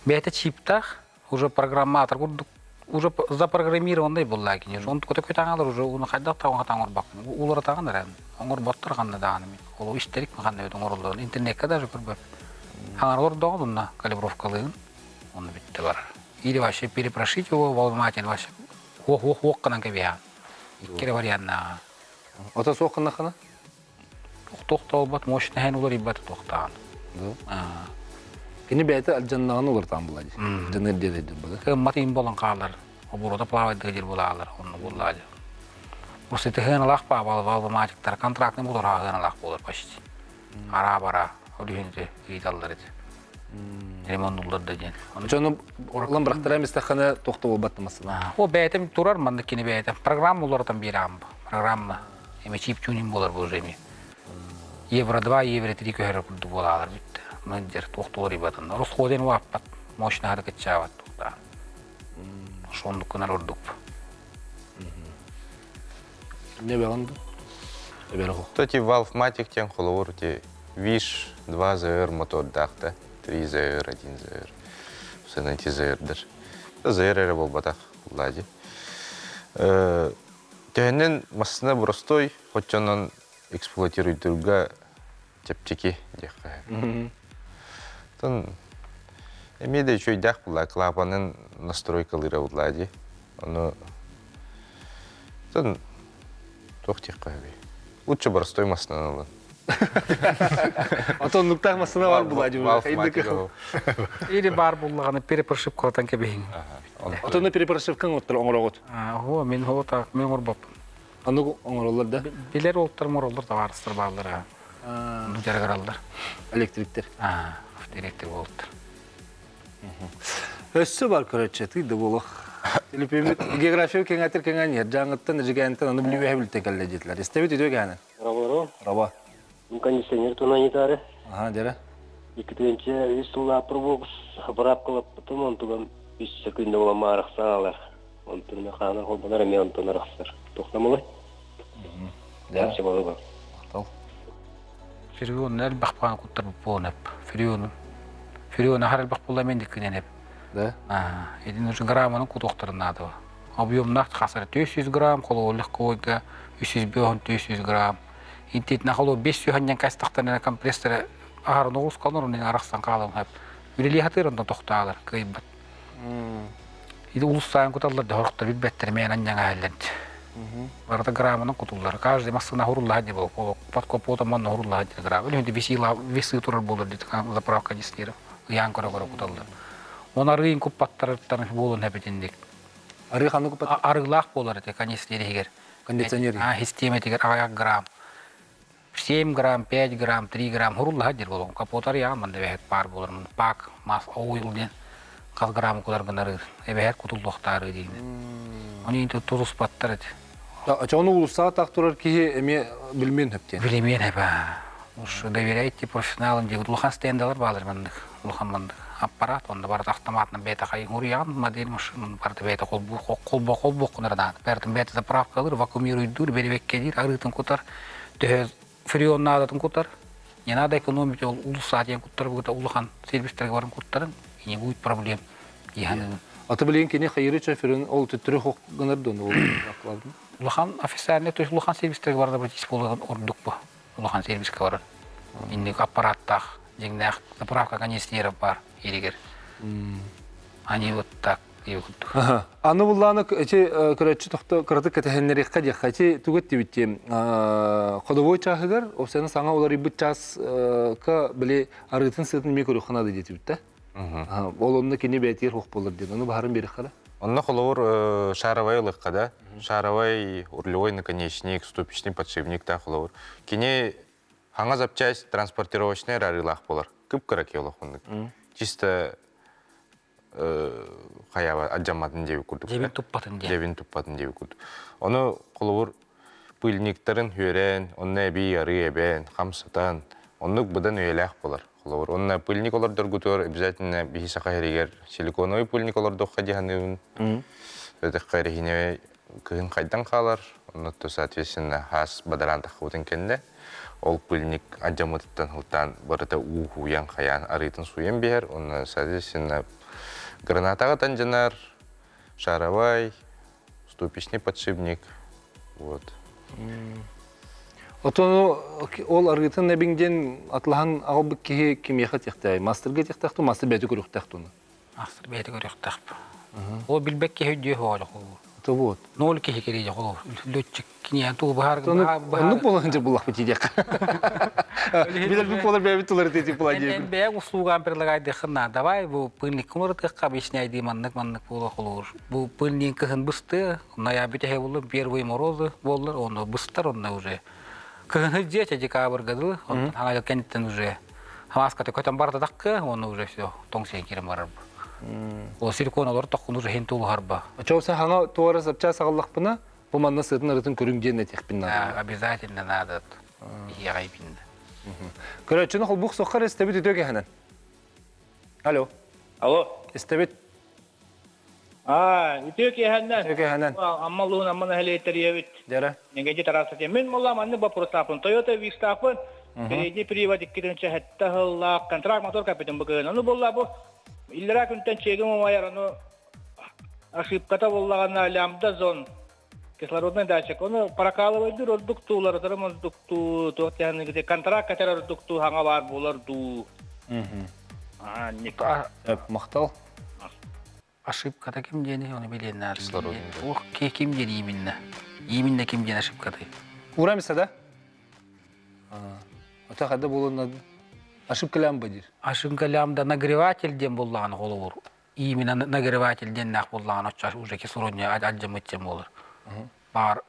Бета чиптах уже программатор уже запрограммированный был лакин. Он такой таңалар уже уны хайдак таңыр бак. Улар таңыр. Оңор боттар ганна дааны. Ол истерик маганда өтөн оролдон. Интернетке даже көрбөп. Хаңар ордогунна калибровкалыгын. Он битте бар. Или вообще перепрошить его в Алмате вообще. Ох канан кебя. Кире варианна. Ата соккына хана? Тоқтау бат мощный хэн улар ибат тоқтан. Кини бәйті алжаннағын олар там болады. Жаныр деді болды. Кымматын болан қалар. Обурода плавать дегер болалар. Онны болады. Осы хэн алақ па балы Алматиктар контрактны болар хэн алақ болар почти. Ара-бара. Олүйінде кейдалдар еді. Ремонт улдарды ден. Жоны орлан бірақтар әместі қана тоқты ол баттымасына. О бәйтім турар манды кені бәйтім. Программа олардан берам. Программа. Эме чип тюнинг болар бұл жеме. Евро 2, евро 3 көйір күрді болалар бітті. Мөндер тоқтуыр ибатын. Русходен ваппат. Мощны хады кітчават тоқтан. Шонды күнар ұрдық. Не бәғанды? Әбәрі қоқ. Тоти Valve-Matic тен қолуыр те Wish 2 ZR мотор дақта, 3 ZR, 1 ZR. Сәнен 2 ZR-дір. ZR әрі бол батақ ұлади. Тәйінен масына бұрыстой, хотчанан эксплуатируйдырға тепчеки дек. Тон эмеде чөй дақ бұла, клапанын настройкалыра ұлади. Оны тон тоқ тек қайбей. Лучше бұрыстой масынан алын. Ата нуктах масына бар болады. Или бар болғаны перепрошив қылатан кебейін. Ата оны перепрошивкан оттыр оңырағыт. О, мен оғыта, мен ұрбап. Аны оңыралар да? Билер олттар, моролдар да барыстыр бағылар. Жарғаралдар. Электриктер. Директор болттыр. Өссі бар көрәтші, түйді болық. География кеңәтір кеңәнер, жаңыттан, жігәнттан, оны білуі әбілті кәлі жетілер. Estebet ediyor gene. Рабаро. Раба. Кондиционер тунанитары. Ага, дере. Икитенче вистула пробокс аппарат кылып потом он туган 5 секунд бола мараксалар. Он турна хана холбанар мен тонараксар. Тохтамылы. Да, все болго. Тол. Фирион нәл бақпаған құттар болынып. Фирион ахар бақпылла мен деккененеп. Да? Един уже граммының құтоқтырын ады. Объемнақ қасыры 300 грамм, қолы легкойға 300 грамм. Интет нахало 500 ханьян кастақтан компрессоры ахарын оғыз қалыныр, арақсан қалым хәп. Үрелі хатырында тоқталар, көйбат. Иді улус сайын құталар да хорықтар бітбәттер мен аньян әлінді. Барда граммының құтылар. Каждый массына хурулла хәді бол. Подкопота манна хурулла хәді грамм. Өлінде весы тұрар болыр дейді, заправка дискері. Ян көре-көре құталар. Оны арғын көп паттарыттарын болын әбетіндік. Арғы қаны көп паттар? Арғылақ болар еді, канистері егер. Кондиционер. Система егер ағаяқ грамм. 7 грамм, 5 грамм, 3 грамм хурулла хәдер болуң. Капотар яғман дәбәхет пар болыр. Пак, мас, ойл ден. Қаз грамм құдар бұнары. Әбәхет құтылдықтары дейін. Оны енді тұзыс паттар еді. Оны ұлыстаға тақтырар кейі әме білмен әптен? Білмен әбі. Уж доверяйте профессионалам дейді. Улхан стендалар балыр мандық. Улхан мандық. Аппарат, онда барды автоматна бета қайын ұриян модель машин, барды бета қолбоқ құнырдан. Бәрдің бета заправкалыр, вакуумируйдыр, беребекке дейір, арытын құтар, төз фреон надатын құтар. Не надо экономить, ол ұлыса дейін құттар, бұғыта ұлыған сервистерге барын құттарын, не будет проблем. Аты білген кене қайыры чаферін ол түттірі қоққынырды оны ақладың? Ұлыған официальный, то есть ұлыған сервистерге барды бәтес болған орындық бұл. Ұлыған сервиске барын. Индік аппараттақ, жеңнәқ, заправка конечнері бар. Ерегер. Они вот так и вот. Аны бұлланы көрәтші тоқты қыраты кәтәхенлері қадек қайты түгет дебітте қодовой чағығар, осыны саңа олар ибіт чағыз біле арғытын сытын ме көрі қанады деті бітті. Ол онына кене бәйтер қоқ болыр деді. Оны бағарын бері қада? Онына қолауыр шаровай лыққада. Шаровай, урлевой наконечник, ступичный подшипник та қолауыр. Кене хаңа запчасть транспортировочный рарылақ болар. Күп көрәк еулақ ондық. Чисто қаяба аджаматын деуі күрдік. Жебін тұппатын деуі күрдік. Оны қолуыр пыльниктерін хүрен, оны әбей ары әбен, қамсытан, онық бұдан өйләқ болар. Холовар. Онна пыльник олордор гутор обязательно бихи сакахеригер силиконовый пыльник олордор хадиханын. Это хайрихине кыгын кайдан калар. Онна то соответственно хас бадаран тахутын кенде. Ол пыльник аджамыттан хутан барыта уху ян хаян арытын суен бер. Онна соответственно гранатага танжанар, шаровай, ступичный подшипник. Вот. Отону ол аргытын небиңден атлахан агылбык кихи кимияха тихтай. Мастерге тихтахту, мастер бәті көрік тахтуны. Астыр бәйті көрек тақпы. Ол билбек кехи үдде хоғалы қолу. Это вот. Нол кехи керейді қолу. Лөтчік киниян тұғы Ну, полонжа бұлақ бітедек. Билер бұл полар бәбіт тұлар тетіп бұла дейбін. Бәк услуган предлагайды қынна. Давай, бұл пыльник кымырдық объясняйды маннык болу қолу. Бұл пыльник кығын бұсты, ная бітеге болу, первый морозы болыр, оны бұстар, оны уже. Кыгын дети декабрь году, он ага кенттен уже. Хамаска такой там барда такка, он уже все тоңсен кирем барып. Ол силикон олар токун уже хентул харба. Ачауса хана туара запчас агаллахпына, бу манна сытын рытын көрүнгден этехпин надо. Обязательно надо. Ягайбин. Көрөчүн хол бук соккар эстебит өтөге ханан. Алло. Алло. Эстебит Үтөке ханнан. өтөге ханан. Аммалуун аммана хелеттериебит. Дера. Неге тарасате. Мен молла манны вопросапын. Toyota Vistapын. Передний привод иккиденче хетта хылла контракт мотор капитан быгын. Аны болла бу. Иллера күнтен чегим омайар. Аны ошибката боллагана лямбда зон. Кислородный датчик. Оны прокалывайды родуктулар. Тарымыз дукту. Тоқтяны где контракт катера родукту ханга бар болар ду. Мактал. Ошибката ким дени, оны биленнер. Ох, ким дени именно. Именно ким дени ошибката. Урамиса да? Ота када болон ошибка лямба дир. Ошибка лямбда нагреватель ден боллаган головур. Именно нагреватель ден нах боллаган очаш уже кислородный аджамытчем болар. Бар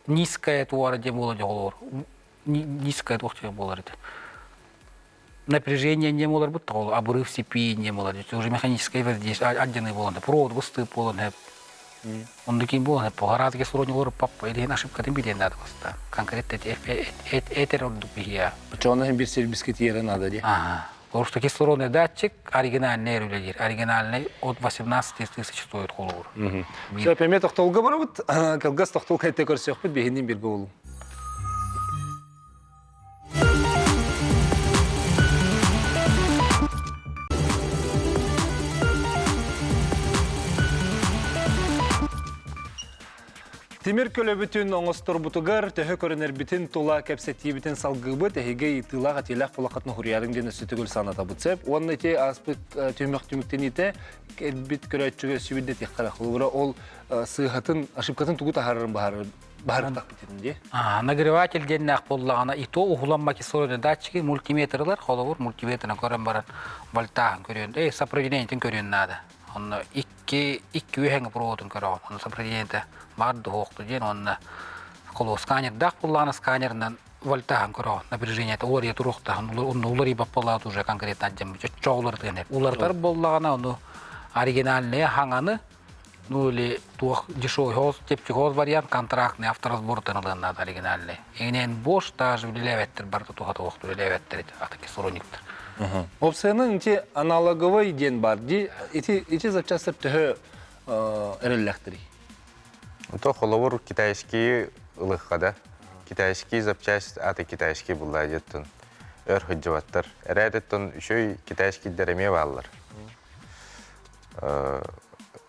низкая туара ден болар головур. Низкая туара болар. Напряжение не может быть, обрыв цепи не может быть. Уже механическое воздействие, отдельный болон, провод выступ болон. Он таким болон, по гораздо кислородный лор папа, или ошибка тем более надо просто. Конкретно это роддупия. Почему на бир сервискетьера надо, де? Ага. Потому что кислородный датчик оригинальный рулер, оригинальный от 18 тысяч стоит холор. Все, поймет, кто говорит, когда кто кайты корсех, подбегнем бир болу. Тимир көлөбүтүн оңостор бутугар, төһө көрөнөр битин тула кепсети битин салгыбы тәһиге итылага телак фулакатны хурьярын ден сөтөгөл саната бутсеп, онны те аспыт төмөктүмүктен ите бит көрөчүгө сүбүдө теккара хулура ол сыгатын ошибкатын тугу тахарын баарын так битинде. Нагреватель деннак боллагана и то ухуланма кислородный датчики мультиметрлар холовур мультиметрна көрөн барат вольтагын көрөн. Сопротивлениятын көрөн надо. Он икки үйһәң проводын көрөн. Он сопротивлениятын барды хоқты ден, он қолу сканер дақ болағына сканерінен вольтағын көрі, напряжение олар еті роқта, он олар ебап болады уже конкретно әддем, жоғылар дегенде. Олартар болағына оны оригинальный хаңаны, ну или туақ дешевый хоз, тепчі хоз вариант, контрактный авторазбортын алығын оригинальный. Егінен бош, даже үлелеветтер барды туғаты оқты үлелеветтер, ақтаки сурониктер. Опцияның ите аналоговый ден бар, ите запчастыр түхі әрелләқтірі. То холовур китайский лыхада. Китайский запчасть аты китайский булла жеттен. Өр хыджаваттар. Эрәдеттен үшөй китайский дәреме баллар.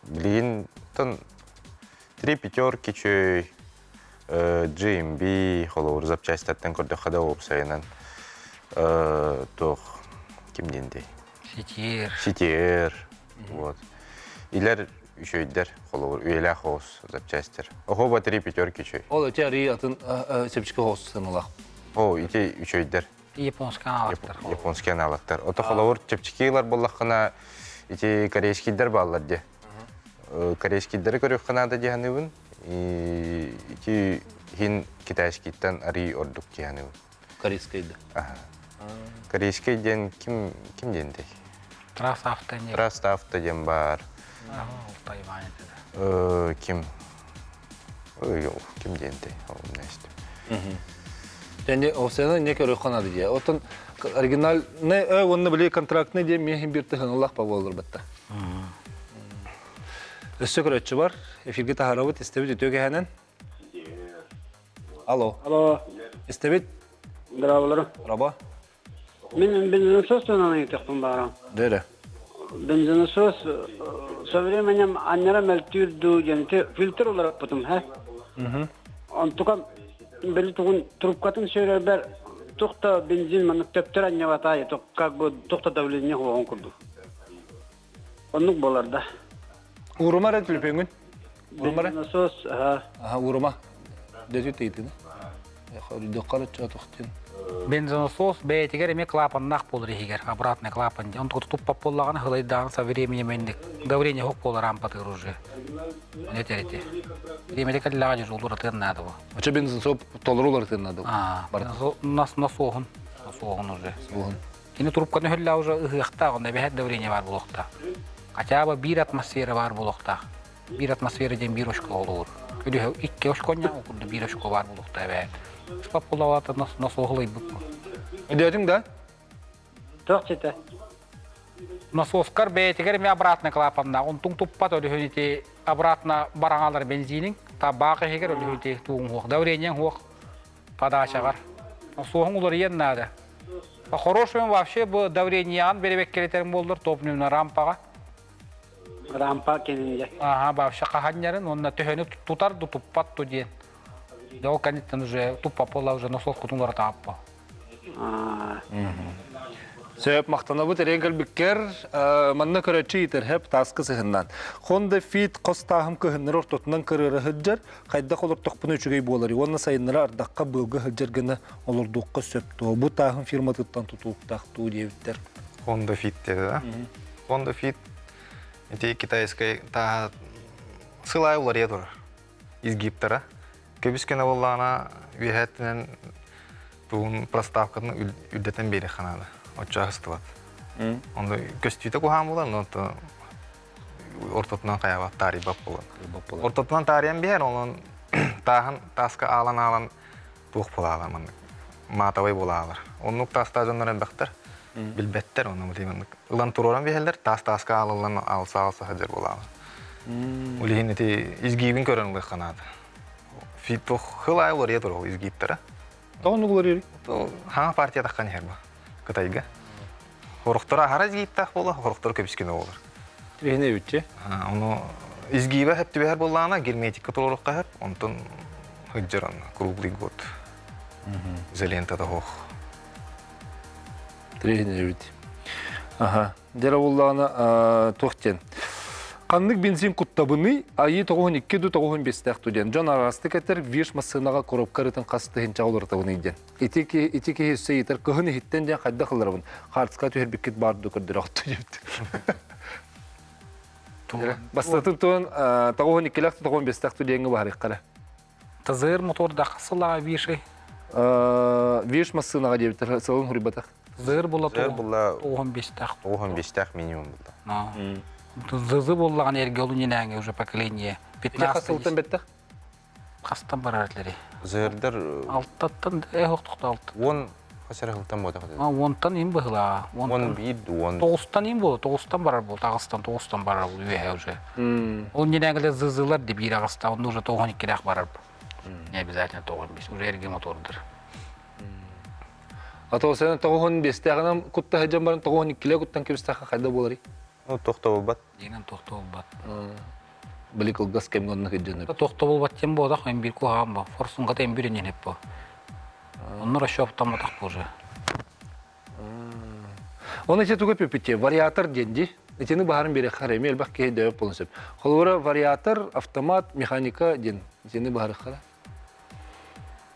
Билин тон 3 пятерки чөй GMB холовур запчастьтен көрдө хада опсайынан. Тох кимденде? Ситер. Вот. Илер үшөйдер холовур үйелі хоз запчастер. Охо ба 3 пятерки чөй. Ол өте ари атын сепчікі хоз сынылақ. О, ите үшөйдер. Японский аналогтар. Японский аналогтар. Ото холовур чепчикилар боллаққана ите корейскийдер баллар де. Корейскийдер көрек қанада дегенебін. Ите хин китайскийден ари ордук дегенебін. Корейскийді. Корейский ден ким дендей? Траст авто ден бар. Ким? Ким дендей? және осыны не көрі қанады де. Отын оригинал, не онны біле контрактны де мен бір тұхыңылақ па болыр бітті. Өсі көрәтші бар, эфирге тахарабыт, істебет өтеуге әнен. Алло. Алло, Істебет, здраволар. раба. Мен бензиносос тонаны текпін бара. Дөре. Бензиносос со временем аннера мельтюрду, және фильтр олар потом, ха? Антука бели тугун трубкатын сөйлер бер тухта бензин маны төптөр анне ватай, как бы тухта давление хуган курду. Оннук болар да. Урыма рәтілі пеңгін? Урыма рәт? Бензиносос, Аха, урыма. Дөті тейті, Доққарат жатуқтен. Бензонасос бәйтігер еме клапаннақ болыр егер, обратный клапан. Он тұқты тұппап болағаны ғылайдағын со времени мендік. Давление хоқ болыр ампатыр уже. Не терете. Времени кәділіға жүр олар тырнады бұл. Оча бензин толыр олар тырнады? Насоғын уже. Кені трубканы хөлі уже ұғықта, онда бәхет давление бар бұл ұқта. Хотя бы 1 атмосфера бар бұл ұқта. 1 атмосфера ден 1 ошқа olur. Öyle 2 ошқоня, okulda 1 ошқа бар бұл ұқта бәхет. Спап болаваты насоғылай бұл. Өдедің да? Тоқ четі. Насоскар бәйтігер ме обратный клапанна. Он тұң тұппат өлі хөнеті обратно бараңалар бензинин. Та бақы хегер өлі хөнеті туғын хоқ. Давлениен хоқ. Подачағар. Насоғын олар еннады. Хороший вообще бұл давлениен беребек керетерін болдыр. Топнымна рампаға. Рампа кенінде. Вообще қағанерін. Онына төхені тұтарды тұппат тұден. Ол кәнеттен уже тұппа пола уже насос құтыңлары тағаппа. Сөйіп мақтана бұт әреңгіл бүккер, манна көрәтші етер хәп тасқы сығыннан. Қонда фит қостағым көхіннер ортотынан көрірі хүджер, қайдақ олар тұқпыны үшігей болар. Оны сайынлары ардаққа бұлғы хүджер гіні олырдуққа сөпті. Бұ тағым фирма тұттан тұтуықтақту дейбіттер. Honda Fit деді, да? Honda Fit, это китайская, та сылай олар едір, изгиптара. Көбіскені болағына вейхәттінен туғын проставканы үлдетен бері қанады. Отча хыстыват. Онда көстүйті қоған болар, но ортотынан қаябат тари бап болар. Ортотынан тариян бер, оның тағын тасқа алан туқ болалар, матавай болалар. Оның таста жонларын бақтар, білбеттер, оның білеймін. Ұлан тұроран бейхелдер, тасқа алылан алса хәдер болалар. Олейін изгейбін көрін ұлық қанады. Фитох хылай олар еді ол изгейптері. Тағын ұлар ері? Хаңа партия таққан ер ба, Қытайға. Хорықтары ағара изгейптақ болы, хорықтары көбіскені олар. Трехіне өтче? Оны изгейбі әпті бәр болағына герметика толырыққа әп, онтын хүджерін, круглый год. Зелентада хоқ. Трехіне өтче. Дәрі болағына тоқтен. Қанлық бензин құттабыны айы 92-95 студен. Жон арасты кәтір веш масынаға қорып қарытын қасыты хенча олыртабыны еден. Итеке хесі етер күхіні хеттен ден қайда қыларабын. Қартысқа түйер бекет барды көрдір ақту жепті. Бастатын туын 92-95 студенгі бағарық қара. Тазыр моторда қасылаға веші? Веш масынаға дебітір сылын хұрибатақ. Зыр бола 15-тақ минимум болды. Зызы болған ерге олу ненәңе уже поколение. Ете қасылтын беттіқ? Қастан бар әртлері. Зырдыр... Алттаттан оқтықты алты. 10 қасары қылтан болды қадады. 10-тан ем бұғыла. 10 бейді, 10... 9-тан ем бұл, 9-тан барар бұл, Ағыстан 9-тан барар бұл үйе уже. Ол ненәңгілер зызылар деп ер Ағыста, онда уже 92-ләқ барар бұл. Не обязательно 95, уже ерге мотордыр. Ата сен 95-тәғінен құтта хәджан барын 92-ләқ құттан кебістәққа қайда болар? Тоқта бол бат. Дегенен тоқта бол бат. Білік ұлғас кәмгенні хәджаны. Тоқта бол бат тем болдақ, мен бір көғағым ба. Форсунға да ембірінен еп ба. Оннар ашы аптан батақ бұжы. Оны ете түгіп өпетте, вариатор денді. Етені бағарын бері қара, емел бақ кейі дөйіп болын сөп. Қолуыра вариатор, автомат, механика ден. Етені бағары қара.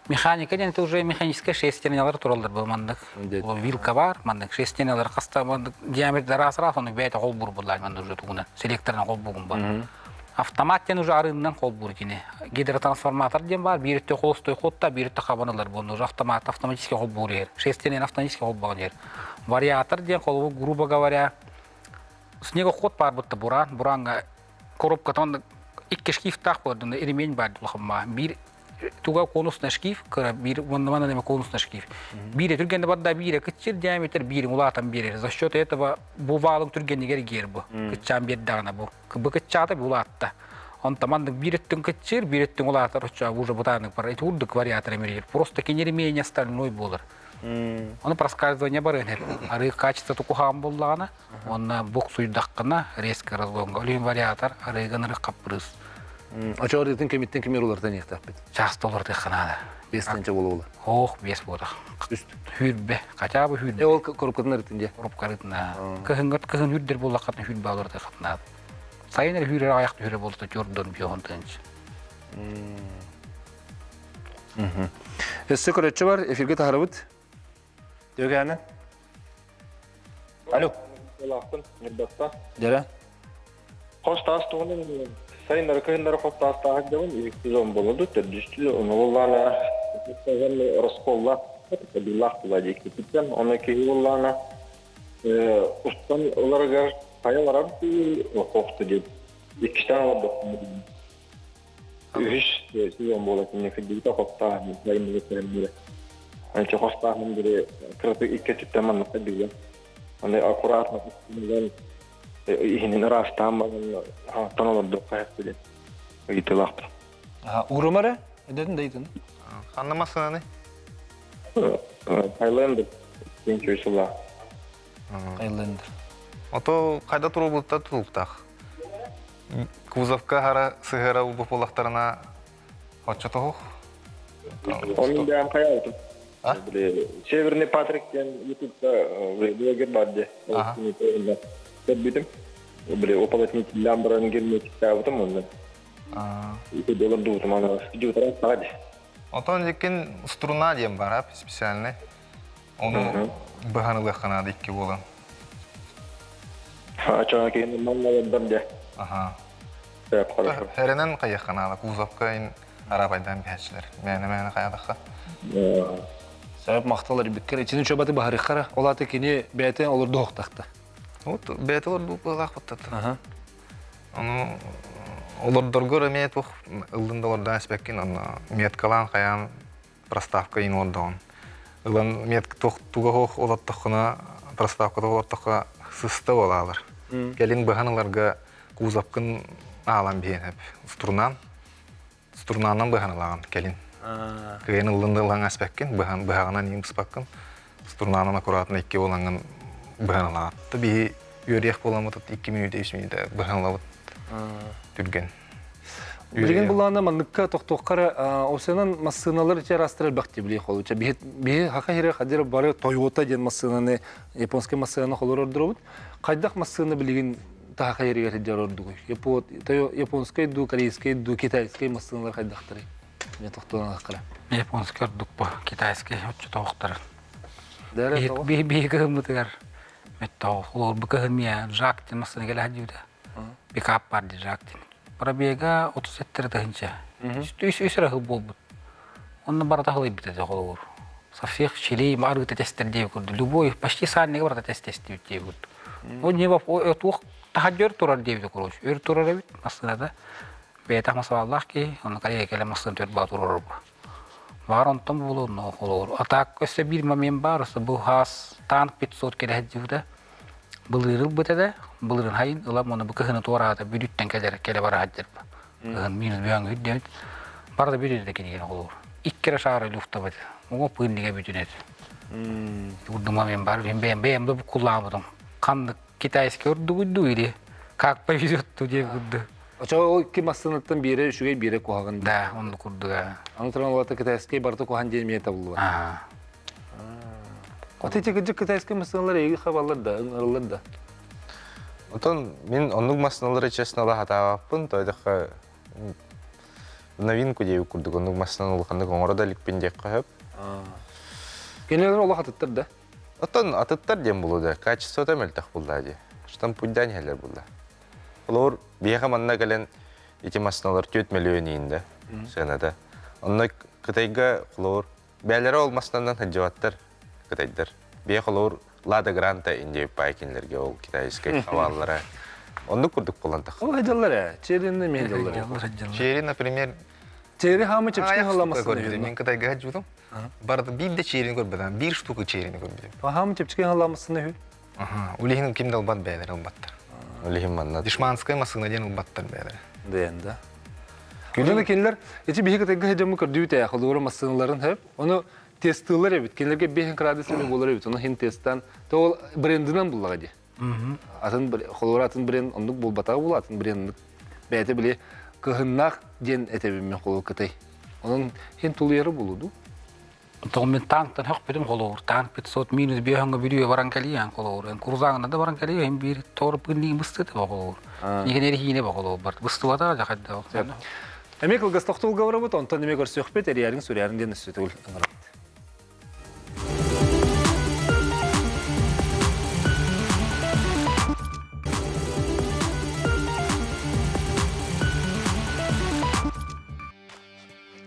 Механика ден, это уже механическая шестернялар туралдар бұл мандық. Вилка бар, мандық шестернялар қаста мандық диаметр раз-раз, оны бәйті қол бұр бұрлай, мандық уже туғына. Селекторына қол бұғын бар. Автомат ден уже арынынан қол бұр кені. Гидротрансформатор ден бар, бірітті қол ұстой қотта, бірітті қабанылар бұл. Уже автоматический қол бұр ер. Шестернен автоматический қол бұғын ер. Вариатор ден қол бұр, грубо говоря, снега ход бар бұтты бұранға коробка тонды 2 шкифтақ көрдіңді, иремень бар бұлқымма. туга конусный шкив, бир ванна нема конусный шкив. Бире түргенде бадда бире кычыр диаметр бире улатан бире. За счет этого бу валың түргенде гер бу. Кычан бер дагына бу. Бу кычата бу улатта. Он таманды биреттин кычыр, биреттин улатар уча уже бутаның пара. Это урдык вариатор эмелер. Просто кенеремение остальной болар. Оны проскальзывание бар энер. Ары качество тукухан боллагана, онна бук суйдаккана резко разломга. Олин вариатор арыган ырык капрыз. Ачор дитин кемиттен кемер улардан яктап бит. Часто олар тыханада. 5-нче болу. Ох, 5 болда. Үст. Хүрбе, кача бу хүрбе. Ол корупкатнар итинде. Корупкарытна. Кыгын хүрдер боллаккатны хүрбе алар тыхатна. Сайынер хүрер аяк хүрер болду жордон бьон тынч. Эссе көрөтчү бар, эфирге тахарабыт. Дөгәне. Алло. Лахтын, нердатта. Дәре. Хостастугунун сайындар кыйындар хостастагы жабын сезон болду. Төдүстү, онуллана тагын Росколла, биллах туладик китен, оны кейуллана устан оларга каяларам хосту деп. Икистан олду. Үш сезон болду, нефидита хоста, сайындар кыйындар. Анча хостагын бири кырпы иккетиттен кадыгы. Аны аккуратно истемелен ихинин растан багын тонолорду каяп билет. Ыйтылак. Урумары? Эден дейтин. Ханнамасыны. Тайланд тенчөсүла. Айлендер. Ото кайда турулутта турултак. Кузовка хара сыгыра убуполактарына очотох. Onun da kayaldı. Северный Патриктен YouTube'da блогер барды. Tabii böyle operatör lambaların girmek istedim ondan. İşte dolar durdum ana. Video taraf sadece. Отон жеккен струна дем бар, специальный. Оны баханылы канады икки болан. Ача кейін манналардан да. Аха. Так, хорошо. Херенен кая каналы, кузовка ин арабайдан бәчләр. Мәне каядакка. Сәбәп макталар биккер. Ичинен чөбаты бахары кара. Олаты кини бәйтен олар доктакта. Вот бәйтеләр дупылак баттат. Аха. Аны олар доргор эмет бу ылдындалардан аспекин аны меткалан каян проставка ин ордон. Ылан мет тугох олаттыкына проставкада олаттыкка сысты болалар. Келин баханаларга кузовкын алам бейнеп. Струнанан баханалаган келин. Кыйын ылдындалан аспекин баханан ин спаккын. Струнанан аккуратно икки боланган баханалатты. Би юриях боламыт 2 минут 3 минут баханалабыт. Түрген. Билген буллана манныкка токтоккара осенан массыналар ичер астрал бакти били холуча. Би хакайра хадир бары Toyota ден массынаны японский массыны холор дробут. Кайдак массыны билген тахайрга хадир ордугу. Японский ду, корейский ду, китайский массыналар кайдактары. Мен токтона акыра. Японский ордук бу, китайский очо токтор. Дәре тоо. Би гымытыр. Метто олор бу кыгымя жактын массыны келе хадиуда. Пикап бар ди жактын. Пробега 37 тыгынча. Үсүрө хыл болбут. Онна барата хылы битеде холор. Совсем чили марыта тестер деп көрдү. Любой почти сальный барата тест деп көрдү. Он не тух тахаджер турар деп көрөч. Өр турар бит массынада. Бета масаллах ки, он кале келе массын төр батурор. Бар онтон болу но холор. Атак өсө бир момент бар, бу хас танк 500 келе хадиуда. Былырыл бытада, былырын хайын, ылам оны бұқығыны туарағада бүріттен келе бара хаджыр ба. Бұқығын минус бүйен үйдемет. Барда бүріді кенеген олуыр. Иккері шағыры люфта бады. Оғы пүйінліге бүтінеді. Үрдіма мен бар, бәйімді бұл құлламыдым. Қанды китайский үрді бұйды үйді. Как повезетту деп үрді. Ача ол ки массынаттан бире шугай бире куаган. Да, онды күрдіға. Анутран олата китайский барды куаган ден мие табылды ба. Отете кыжык китайский массыналар эги хабалар да, ыңырылар да. Отон мен оннук массыналары честно ала хатааппын, тойдакка новинку деп курдук, оннук массыналар кандай оңорода ликпен деп кайып. Кенелер ола хатыттар да. Отон атыттар дем болууда, качество темелтак булда ди. Штам пудданьялар булда. Олор бияха манна келен эти массыналар 4 миллион ийинде сенада. Оннук Кытайга олор бәлері олмасынан хаджаваттар Кытайдар. Бияха олор Лада Гранта инде пайкинлерге ол китайский хаваллара. Онду курдук болантак. Ол хаджалар, черинне мехджалар. Чери, например, Çeyri hamı çepçkin hallamasını көрбүдүм. hüyün. Мен кытайга жудум. Барды бир де черини көрбөдүм. Бир штука черини көрбөдүм. Hamı çepçkin hallamasını hüyün. Улехин кимде албат бәйлер албаттар. Улихим манна. Дишманская масына ден албаттар бәйлер. Deyende. Gülün kinler, içi bir hikayet gahecamı kırdüğü te yakıl doğru masınların hep. Onu testiler evet. Kinlerge behin kradesini bulur evet. Onu hin testten. Tol brandinden bullar hadi. Atın kolor atın brand onluk bul batağı bul atın brandlik. Beyte bile kıhınnak den etebimmen kolu kıtay. Onun hin tuluyarı buludu. Томен танктан хак бедем холор. Танк 500 минус биоханга бирио баранкалиян холор. Курзагында да баранкалия hem bir торп гынни быстыты ба холор. Нигенери хине ба холор бар. Быстывата жакадда. Эмек ылгас тоқтул гаврабыт, онтан эмек ор сөхпет эриярин сүрярин ден үстөтүл ыңырат.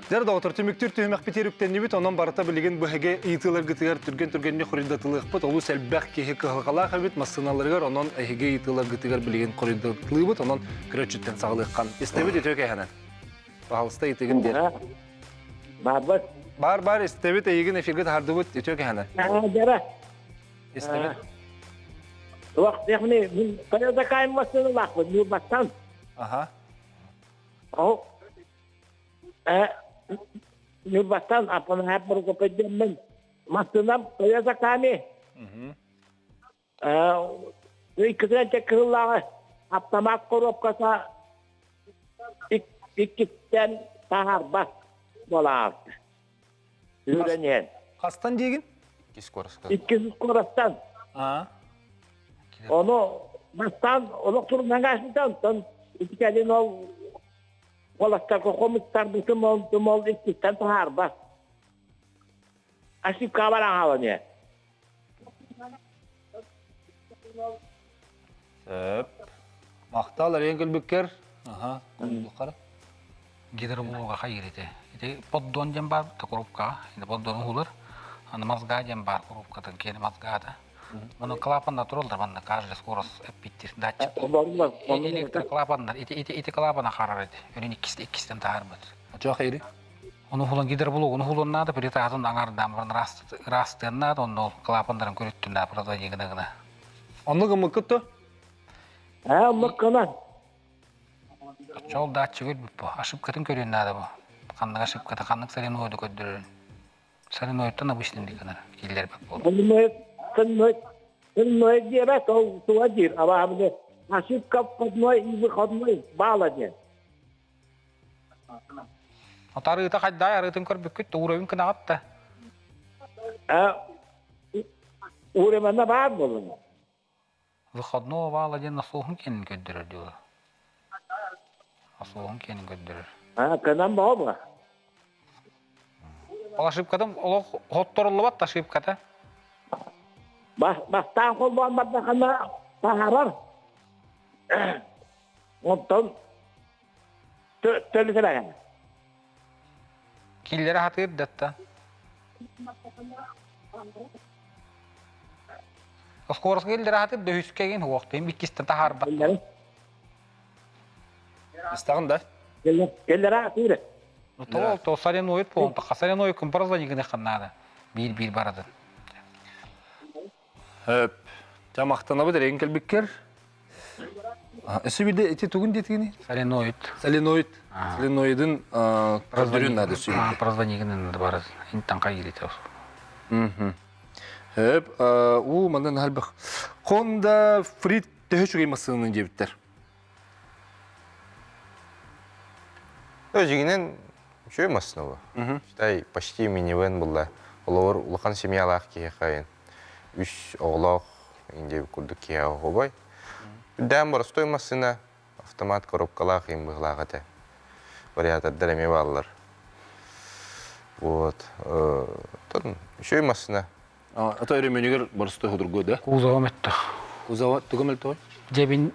Дер доктор түмүктүр түмөк битерүктен нибит онон барата билген бөһеге ыйтылар гытыгар түргөн коридатылык бут олу сәлбәк кеһе кылгалах бит масыналарга онон эһеге ыйтылар гытыгар билген коридатылык бут онон крөчүттен сагылыккан. Истебит өтөкө хана. Палста итеген дер. Бар истебит эйген эфирге тарды бут өтөкө хана. Дера. Истебит. Вакыт яхни кайда каймасыны вакыт бу баттан. Ага. О. Нюрбастан апан хапыр копедеммен масынам кайда кайме. Икден текыллага автомат коробкасы иккиттен тахарба болар. Юренен. Кастан деген? İkisi korastan. Onu bastan, onu turundan kaçtıktan, iki kelin ol, olastak o komutan bütün ol, ikisinden tahar bas. Aşık kabaran hava ne? Söp. Maqtalar engel bükker. Aha, yukarı. Gider buluğa hayır ete. Ete poddon jam bar ta korupka, ende poddon hular. Аны мозга жем бар коробкадан кені мозгада. Мұны клапанда тұрылдар, мұны каждый скорость әппеттер, датчик. Электр клапандар, ити клапана қарар еді. Өрен иккістен тағар бұд. Жоқ ері? Оны хулан гидер бұлу, оны хулан нады, бір еті атын аңардан бұрын растын нады, оны клапандарын көреттін нады, бұраза егіна. Оны ғымы күтті? Мұққынан. Жол датчик өлбіп бұ, ашып кетін көрен нады бұ. Қандық ашып кеті, қандық сәрен ойды көддірін. Сарин ойттан обычный диканар, киллер бак болду. Ной дебет, ол туадир, ава абде ошибка входной и выходной баладе. Отарыта кайдай, арытын көрбүккүт, уровень кынагатта. Уровень бар болду. Выходной баладе насухун кенин көддөрөр диyor. Насухун кенин көддөрөр. Канам болду. Ол ошибкадан ол хотторулу бат ошибката. Бастан кол болмада кана тахарар. Оттон төлөсөлөгөн. Киллер хатыр датта. Скорость киллер хатыр дөйскеген уақытын бикистен тахар бат. Истагында. Киллер хатыр. То соленоид полный, соленоид компараза никогда не надо. Bir baradan. Höp. Jamaqtana bu deregen kelbikker. Esi bir de eti tugun detini. Соленоид. Solenoid. Solenoidin prozdürün nadı sübü. Prozdürün никогда надо бараз. Интан кайрит ос. Höp. U mandan halbaq. Honda Frit töhüşüge masının jebitler. Özügünен şöyle masına bu. İşte почти minivэн bulda. Олар улахан семьялах кие кайын. 3 оглох инде курдук кие хобай. Дәм бар стоимостына автомат коробкалах им быглагата. Варианты дәлеме баллар. Вот. Тон шөй масына. Ата өремөнөгөр барысты худурго да. Кузова метті. Кузова тугамел той. Жебин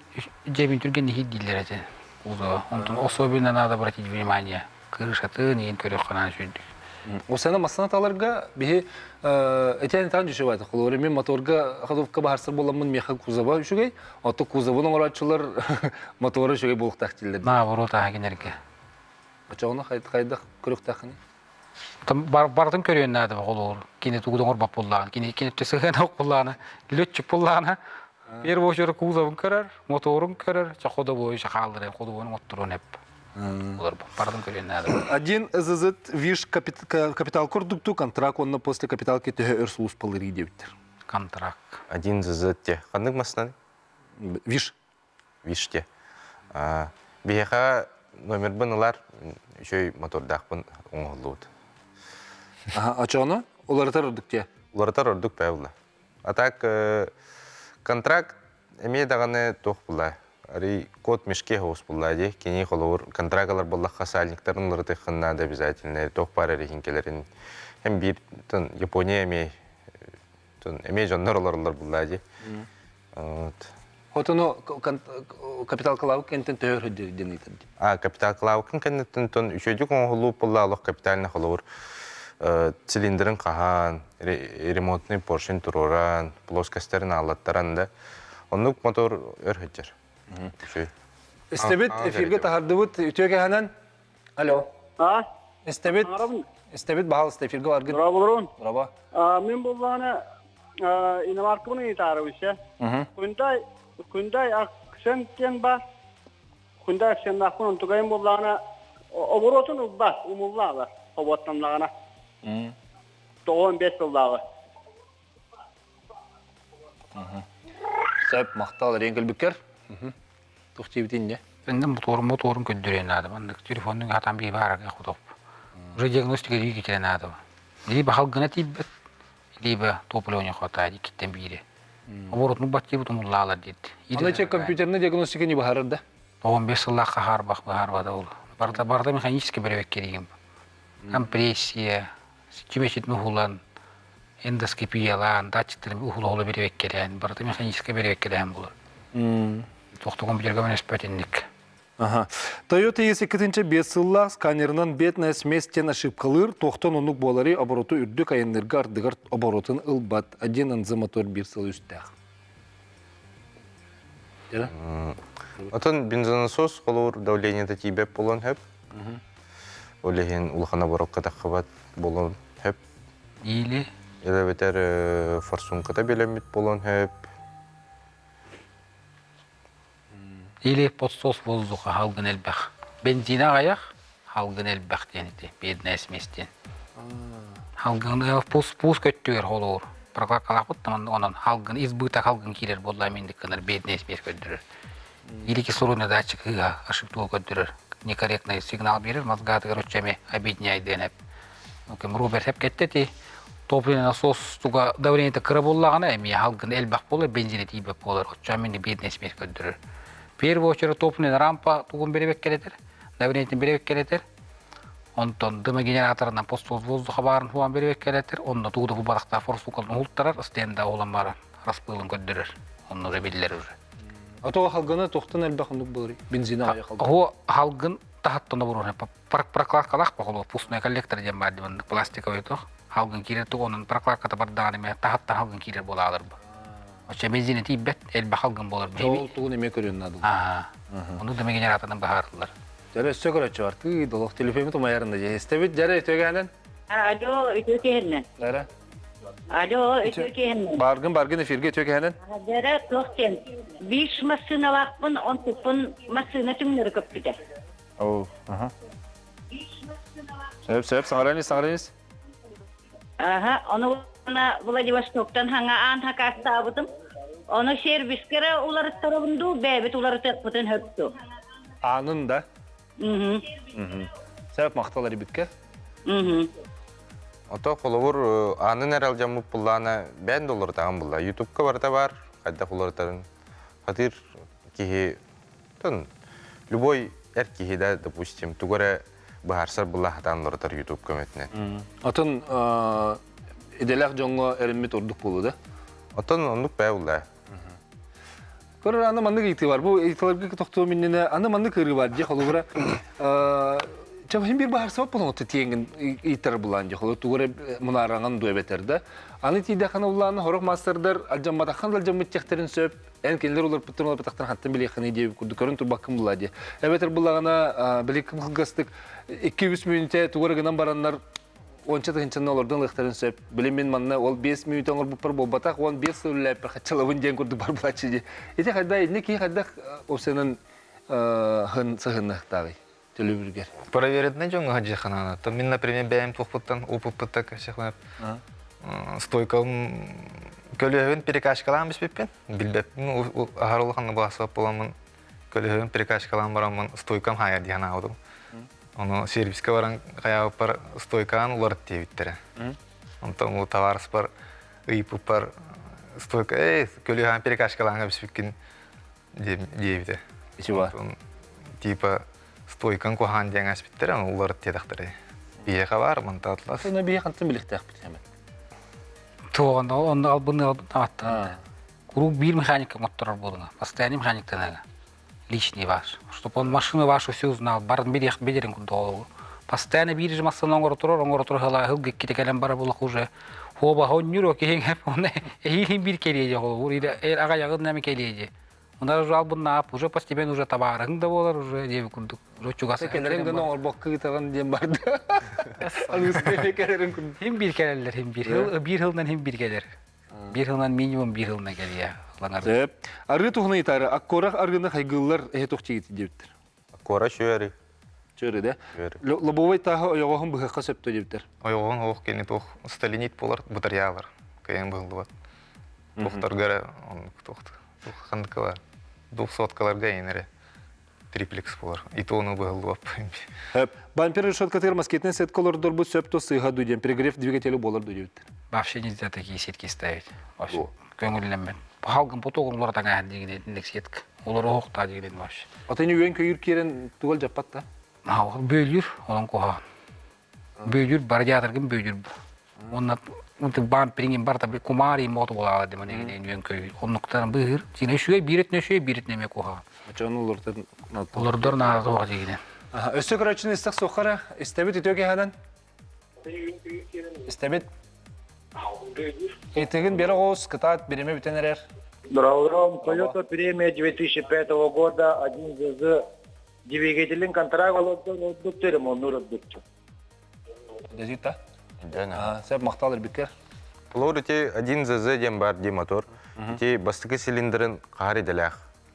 түрген хит дилер эти. Кузова. Онтон особенно надо обратить внимание. Крышаты неген көрөк кана сөйдүк. Осана масынаталарга бихи этен тан жүшө байды. Колор мен моторга ходовка баарсыр боламын меха кузова үшүгей. Аты кузовунун орачылар мотору үшүгей болук тактилдер. Наоборот агенерге. Açığına kaydı kırık takını. Бардым көрүннәде olur. Кине тугудың орбап буллаган. Кине төсөгән ок буллаган. Летчик буллаган. Бер бошыр кузовын көрөр, моторын көрөр, чакода бой шакалдыр, кодобын моторын хеп. Булар бардым көрүннәде. Один ЗЗ виш капитал курдукту контракт онна после капиталки төһө өрсулус палыры диптер. Контракт. Один ЗЗ-те. Кандык масынан? Виш. Виште. Бияха номер бынылар еще мотордақпын оңғылуыд. Açığına olarıtar ördük diye. Улартар ордук бәула. Атак контракт эме даганы тох була. Ари код мешке хоус була ди. Кени холор контрактлар буллакка сальниктарын лырты хынна обязательно тох пара рехинкелерин. Hem bir тон Япония эме тон эме жоннор оларлар була ди. Вот. Хотоно капитал калау кентен төһөр денитер. Капитал клаукен кеннеттен тон үшөдүк оңғылуу булла алох капиталны холор. Цилиндрын кахан, ремонтный поршень туруран, плоскостерин алаттаран да. Оннук мотор өрхөтчер. Истебит эфирге тахардыбыт үтөге ханан. Алло. Истебит бахал эфирге баргын. Браво. Браво. Мен булланы иномарканы итарыбызча. Күндай акценттен бар. Күндай акценттен акын тугайын булланы оборотын бар, умуллалар. Оботтамлагана. 95 жылдағы. Сәп мақтал реңгіл бүкер. Тұқты бітін не? Бендім моторын көндірен адым. Телефонның атам бей бараға құдып. Уже диагностика дейі кетерен адым. Либо халгына тейбет, либо топлевне хватает, кеттен бейре. Оборотның бат кейбіт ұмыллалар деді. Анайча компьютерный диагностика не бағарыр да? 15 жылдаққа бағарбада ол. Барда механический біревек керегім. Компрессия, чемешет мухулан, эндоскопиялан, датчиктер ухулы беребек керен, барда механический беребек керен булар. Тоқты компьютерге менес пәтенник. Toyota E2 5 yılla skanerinin betna сместен ошибкалыр, тоқтан онук болары обороты үрдік айынырға ардығар оборотын ылбат, один анзы мотор 1 yıl үстәқ. Отын бензонасос қолуыр давлениеті тейбеп болон хөп. Олеген улхана борокка таққабат болон хөп. Или? Елебетер форсунката белемет болон хөп. Или подсос воздуха халгын элбәқ. Бензина аяқ, халгын элбәқ денеті, бедна сместен. Халгын пус көттігер қолуыр. Прокладкалақ бұттымын, онын халгын, избыта халгын келер болла мендік кінір бедна смес көттірір. Или кислородный датчик ошибку көттірір. Некорректный сигнал берер, мозгаты короче объединяет денеп. Робер хеп кетти. Топливный насос туга давление кыры боллагана эми халгын элбак болор, бензин тийбек болор. Очамени бедный смес көттірір. В первую очередь топливный рампа тугун беребек келетер, давление беребек келетер. Онтон дымогенераторынан подсос воздуха барын хуан беребек келетер. Онда тугуда бубадакта форсукалын улттарар, стенда олан барын распылын көттірір. Онны уже белдер уже. Атоға халгына тоқтан әлбақ ұндық болыр, бензина аяқ халгын. О, халгын тахаттыны бұрын. Прокладкалақ бақылы, пустный коллектор дем барды, пластиковый тоқ. Халгын керер тұқ, оның прокладката бардағын еме, тахаттан халгын керер бола алыр бұл. Оча бензина тейбет, әлбақ халгын болыр. Жол тұғын еме көрін адыл. Оны дымы генератордан бағарылар. Жәрі өсі көрәтші бар, тұғы долық телефеме тұмайарында же. Estebit, жәрі өтөге әнен? Alo, öteki henne. Жәрі? Alo, öteki henne. Bargın efirge ötöge әнен? Jere tohten. Bir masına vakfın, on tıpın masına tümleri köpüde. Oo, aha. Sebep, sağırayınız. Aha, onu Vladivostok'tan hanga kastabıdım. Onu serviskere uları tarafındı, bebet uları tarafından höptü. Anın da? Sebep maqtaları bitke? Ото қолуыр анын әрал жамып бұлланы бән доллар тағын бұлла. Ютубка барда бар, қайда қолыртарын. Қатыр кеге, любой әр кегеде, допустим, тугары бағарсар бұлла хатан лорытар ютуб көметінен. Отын иделәқ жоңға әріммет ордық болу да? Отын ондық бәй бұлла. Көрір аны мандық ейті бар. Бұл ейтілерге тоқтуы меннені аны мандық ұрғы бар. Же қолуыра Çabuk bir bahar sabah bunu tetiğin iter bulanca holo tuğra munarangan duebeterdi. Anı tiyde kana ulanı horok masterder aljamada kan aljamı çekterin söp en kendiler olur pıtırın olup taktan hatta bile kanı diye kurdu karın tur bakım buladı. Ebeter bulagana bilekim kılgastık 200 minüte tuğra gınan baranlar onça da hinçanı olurdan lıktarın söp. Bilemin manna ol 5 minüte olur bu par bobatak 15 sürüle per kaçalavın diyen kurdu bar bulaçıcı. Ete kadda ne ki kadda o senin hın sahınlık dağı. Телевизор. Проверенный жоң хаджи ханана. То мен, например, бәйм тухпыттан, упыппытта кашыклап. Стойкалым көлөһөн перекашкалам биспеппен. Билбеппин ахарулханны басып боламын. Көлөһөн перекашкалам барамын. Стойкам хая дияна алдым. Оны сервиске баран кая пар стойкан улар тевиттере. Онтон у товарс бар ыйпы пар стойка көлөһөн перекашкалам биспекин дебите. Ичева. Типа стойкан кохан деген аспиттер, улар тедактыры. Бие кабар, мантатлас. Сена бие кантын билектек бит hemen. Тоғанда онда албыны атты. Круг бир механика моторор болуңа. Постоянный механиктан личный ваш. Чтобы он машину вашу все узнал, барын бирек бедерин кудо. Постоянно бир жмастан оңгор турар хала хыл гекките келен бара булак уже. Хоба хоннюро кең хеп оны эйин бир кележе гол. Урида ага ягын нами кележе. Onlar уже албынап, уже постепенно уже табарың да болар, уже деп күндүк. Уже чугасы. Келерин гана ол бокка гитаган дем барды. Алыспе келерин күн. Хим бир келелер, хим бир жылдан хим бир келер. Бир жылдан минимум бир жылдан келия. Деп. Аргы тухны итары, аккорак аргыны хайгыллар этохчи гит дептер. Аккора шөри. Чөрі де? Лобовой тағы ойоғын бұғыққа сөпті дептер? Ойоғын оқ кені тоқ сталинит болар, бұтарялар. Кайын бұғылды бат. Тоқтар гәрі, тоқты. Қандықы бар. 200-калар гайынары. Триплекс болар. Ито оны бұғылды бат. Бампер решетка термоскетный сетка олар дорбу сөпті сыға дуден. Перегрев двигателі болар дудептер. Вообще нельзя такие сетки ставить. Көңілінмен. Халқын потоғын олар таңа деген сетка. Олар оқта деген вообще. Атайны үйен көйір керен туғал жаппат да? Бөйлүр, олон коға. Бөйлүр, барадиатыргын бөйлүр. Онна бамперingen бар табы кумари мото болалы деп менен үйен көй. Оннуктан быгыр, жине шуе биретне ме коға. Ачан олардан Олардар на тоға жегиден. Өсө көрөчүн истек сохара, истебит үтөге хадан. Истебит. Этеген бері оғыз, кытат, береме бүтенерер. Драуром, Toyota премия 2005 года, 1 ЗЗ, двигателин контракт отдуктырым, он отдуктыр. Дезита? Сәп мақталыр бекер? Бұл те 1 ЗЗ дем бар де мотор. Те бастықы цилиндрын қағар еделяқ.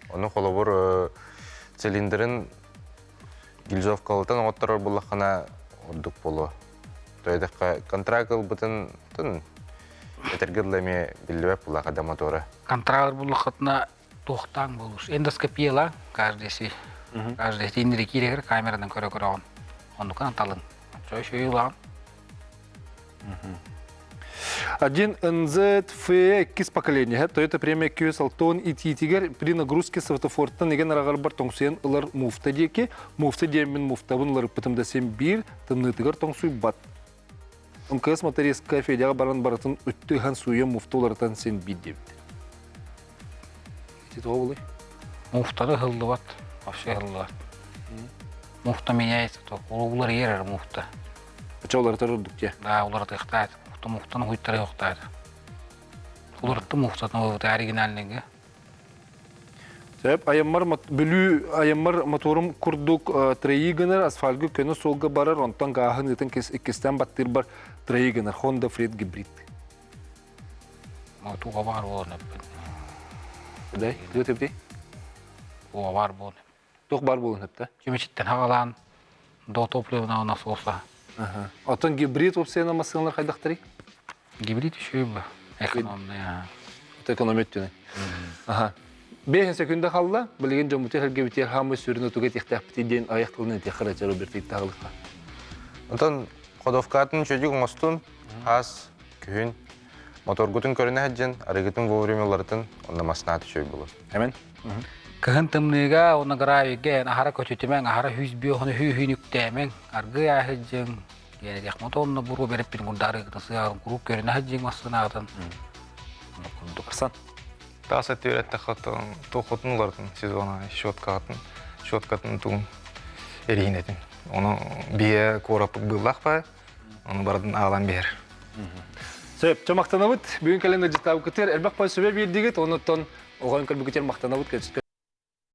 Оны қолабыр цилиндрын гильзовкалытын оттырыр бұлақына ордық болу. Тойдыққа контракт бұтын Этергерлеме билбеп булака да моторы. Контроль булакатна тохтан болуш. Эндоскопияла каждый тиндири кирегер камерадан көрө-көрө. Ондукан талын. Шөйла. Один NZF кис поколение. Toyota премия Q-Salton и Тигер при нагрузке светофорта неген рагарбар тоңсуен ылар муфта деке. Муфта демен муфтабын ылар пытымда сен бир тымнытыгар тоңсуй бат. МКС мотористка федяға баратын үтті хан суя муфталардан сен бит депті. Эти того были? Муфтары хылды бат, вообще хылды бат. Муфта меняется, то улар ерер муфта. Поча олар тұрырдық те? Да, олар тықтайды. Муфтаны хуйттары yoқтайды. Оларды муфтатын өйті оригинальныйға. Сәп, айаммар моторым күрдік трейгінер, асфальгы көні солға барар, онтан ғағын етін кестен баттыр бар трейгінер, Honda Freight гибрид. Туға бар болын өппін. Құдай, өт өпті? Туға бар болын. Тоқ бар болын өпті? Кемечеттен хағалан, до топливна у нас олса. Отан гибрид опсияна масылар қайдақтыры? Гибрид еще өбі. Экономный. Это экономет түні. Бейін секунда қалла, білген жомутер әргебетер хамы сүріні түге тектәпті дейін аяқтылыны текқара жару берді тағылыққа. Онтан қодовкатын чөдік оңыстын, қас, күйін, моторгутын көріне әджен, арығытын вовремелардың онда маснаты чөй болу. Әмен? Кығын тымныға, оны ғырайыға, ағара көтетімен, ағара хүзбе, оны хүйініктәмен, арғы әхеджен, yani dek motorunu buru berip bir gundari gıtın sığağın kurup görüne hacjin masına ağıdan. Дукарсан. Таса түйретті қаттың, тоқытын олардың сезона щеткатын туын эрейін етін. Onu бие корапык быллах па, onu бардын алан бер. Сөп, чамақтанабыт, бүгін кәлемді жыстабы күтер, әлбақ пай сөбе бердігіт, оныттан оған кәл бүгітер мақтанабыт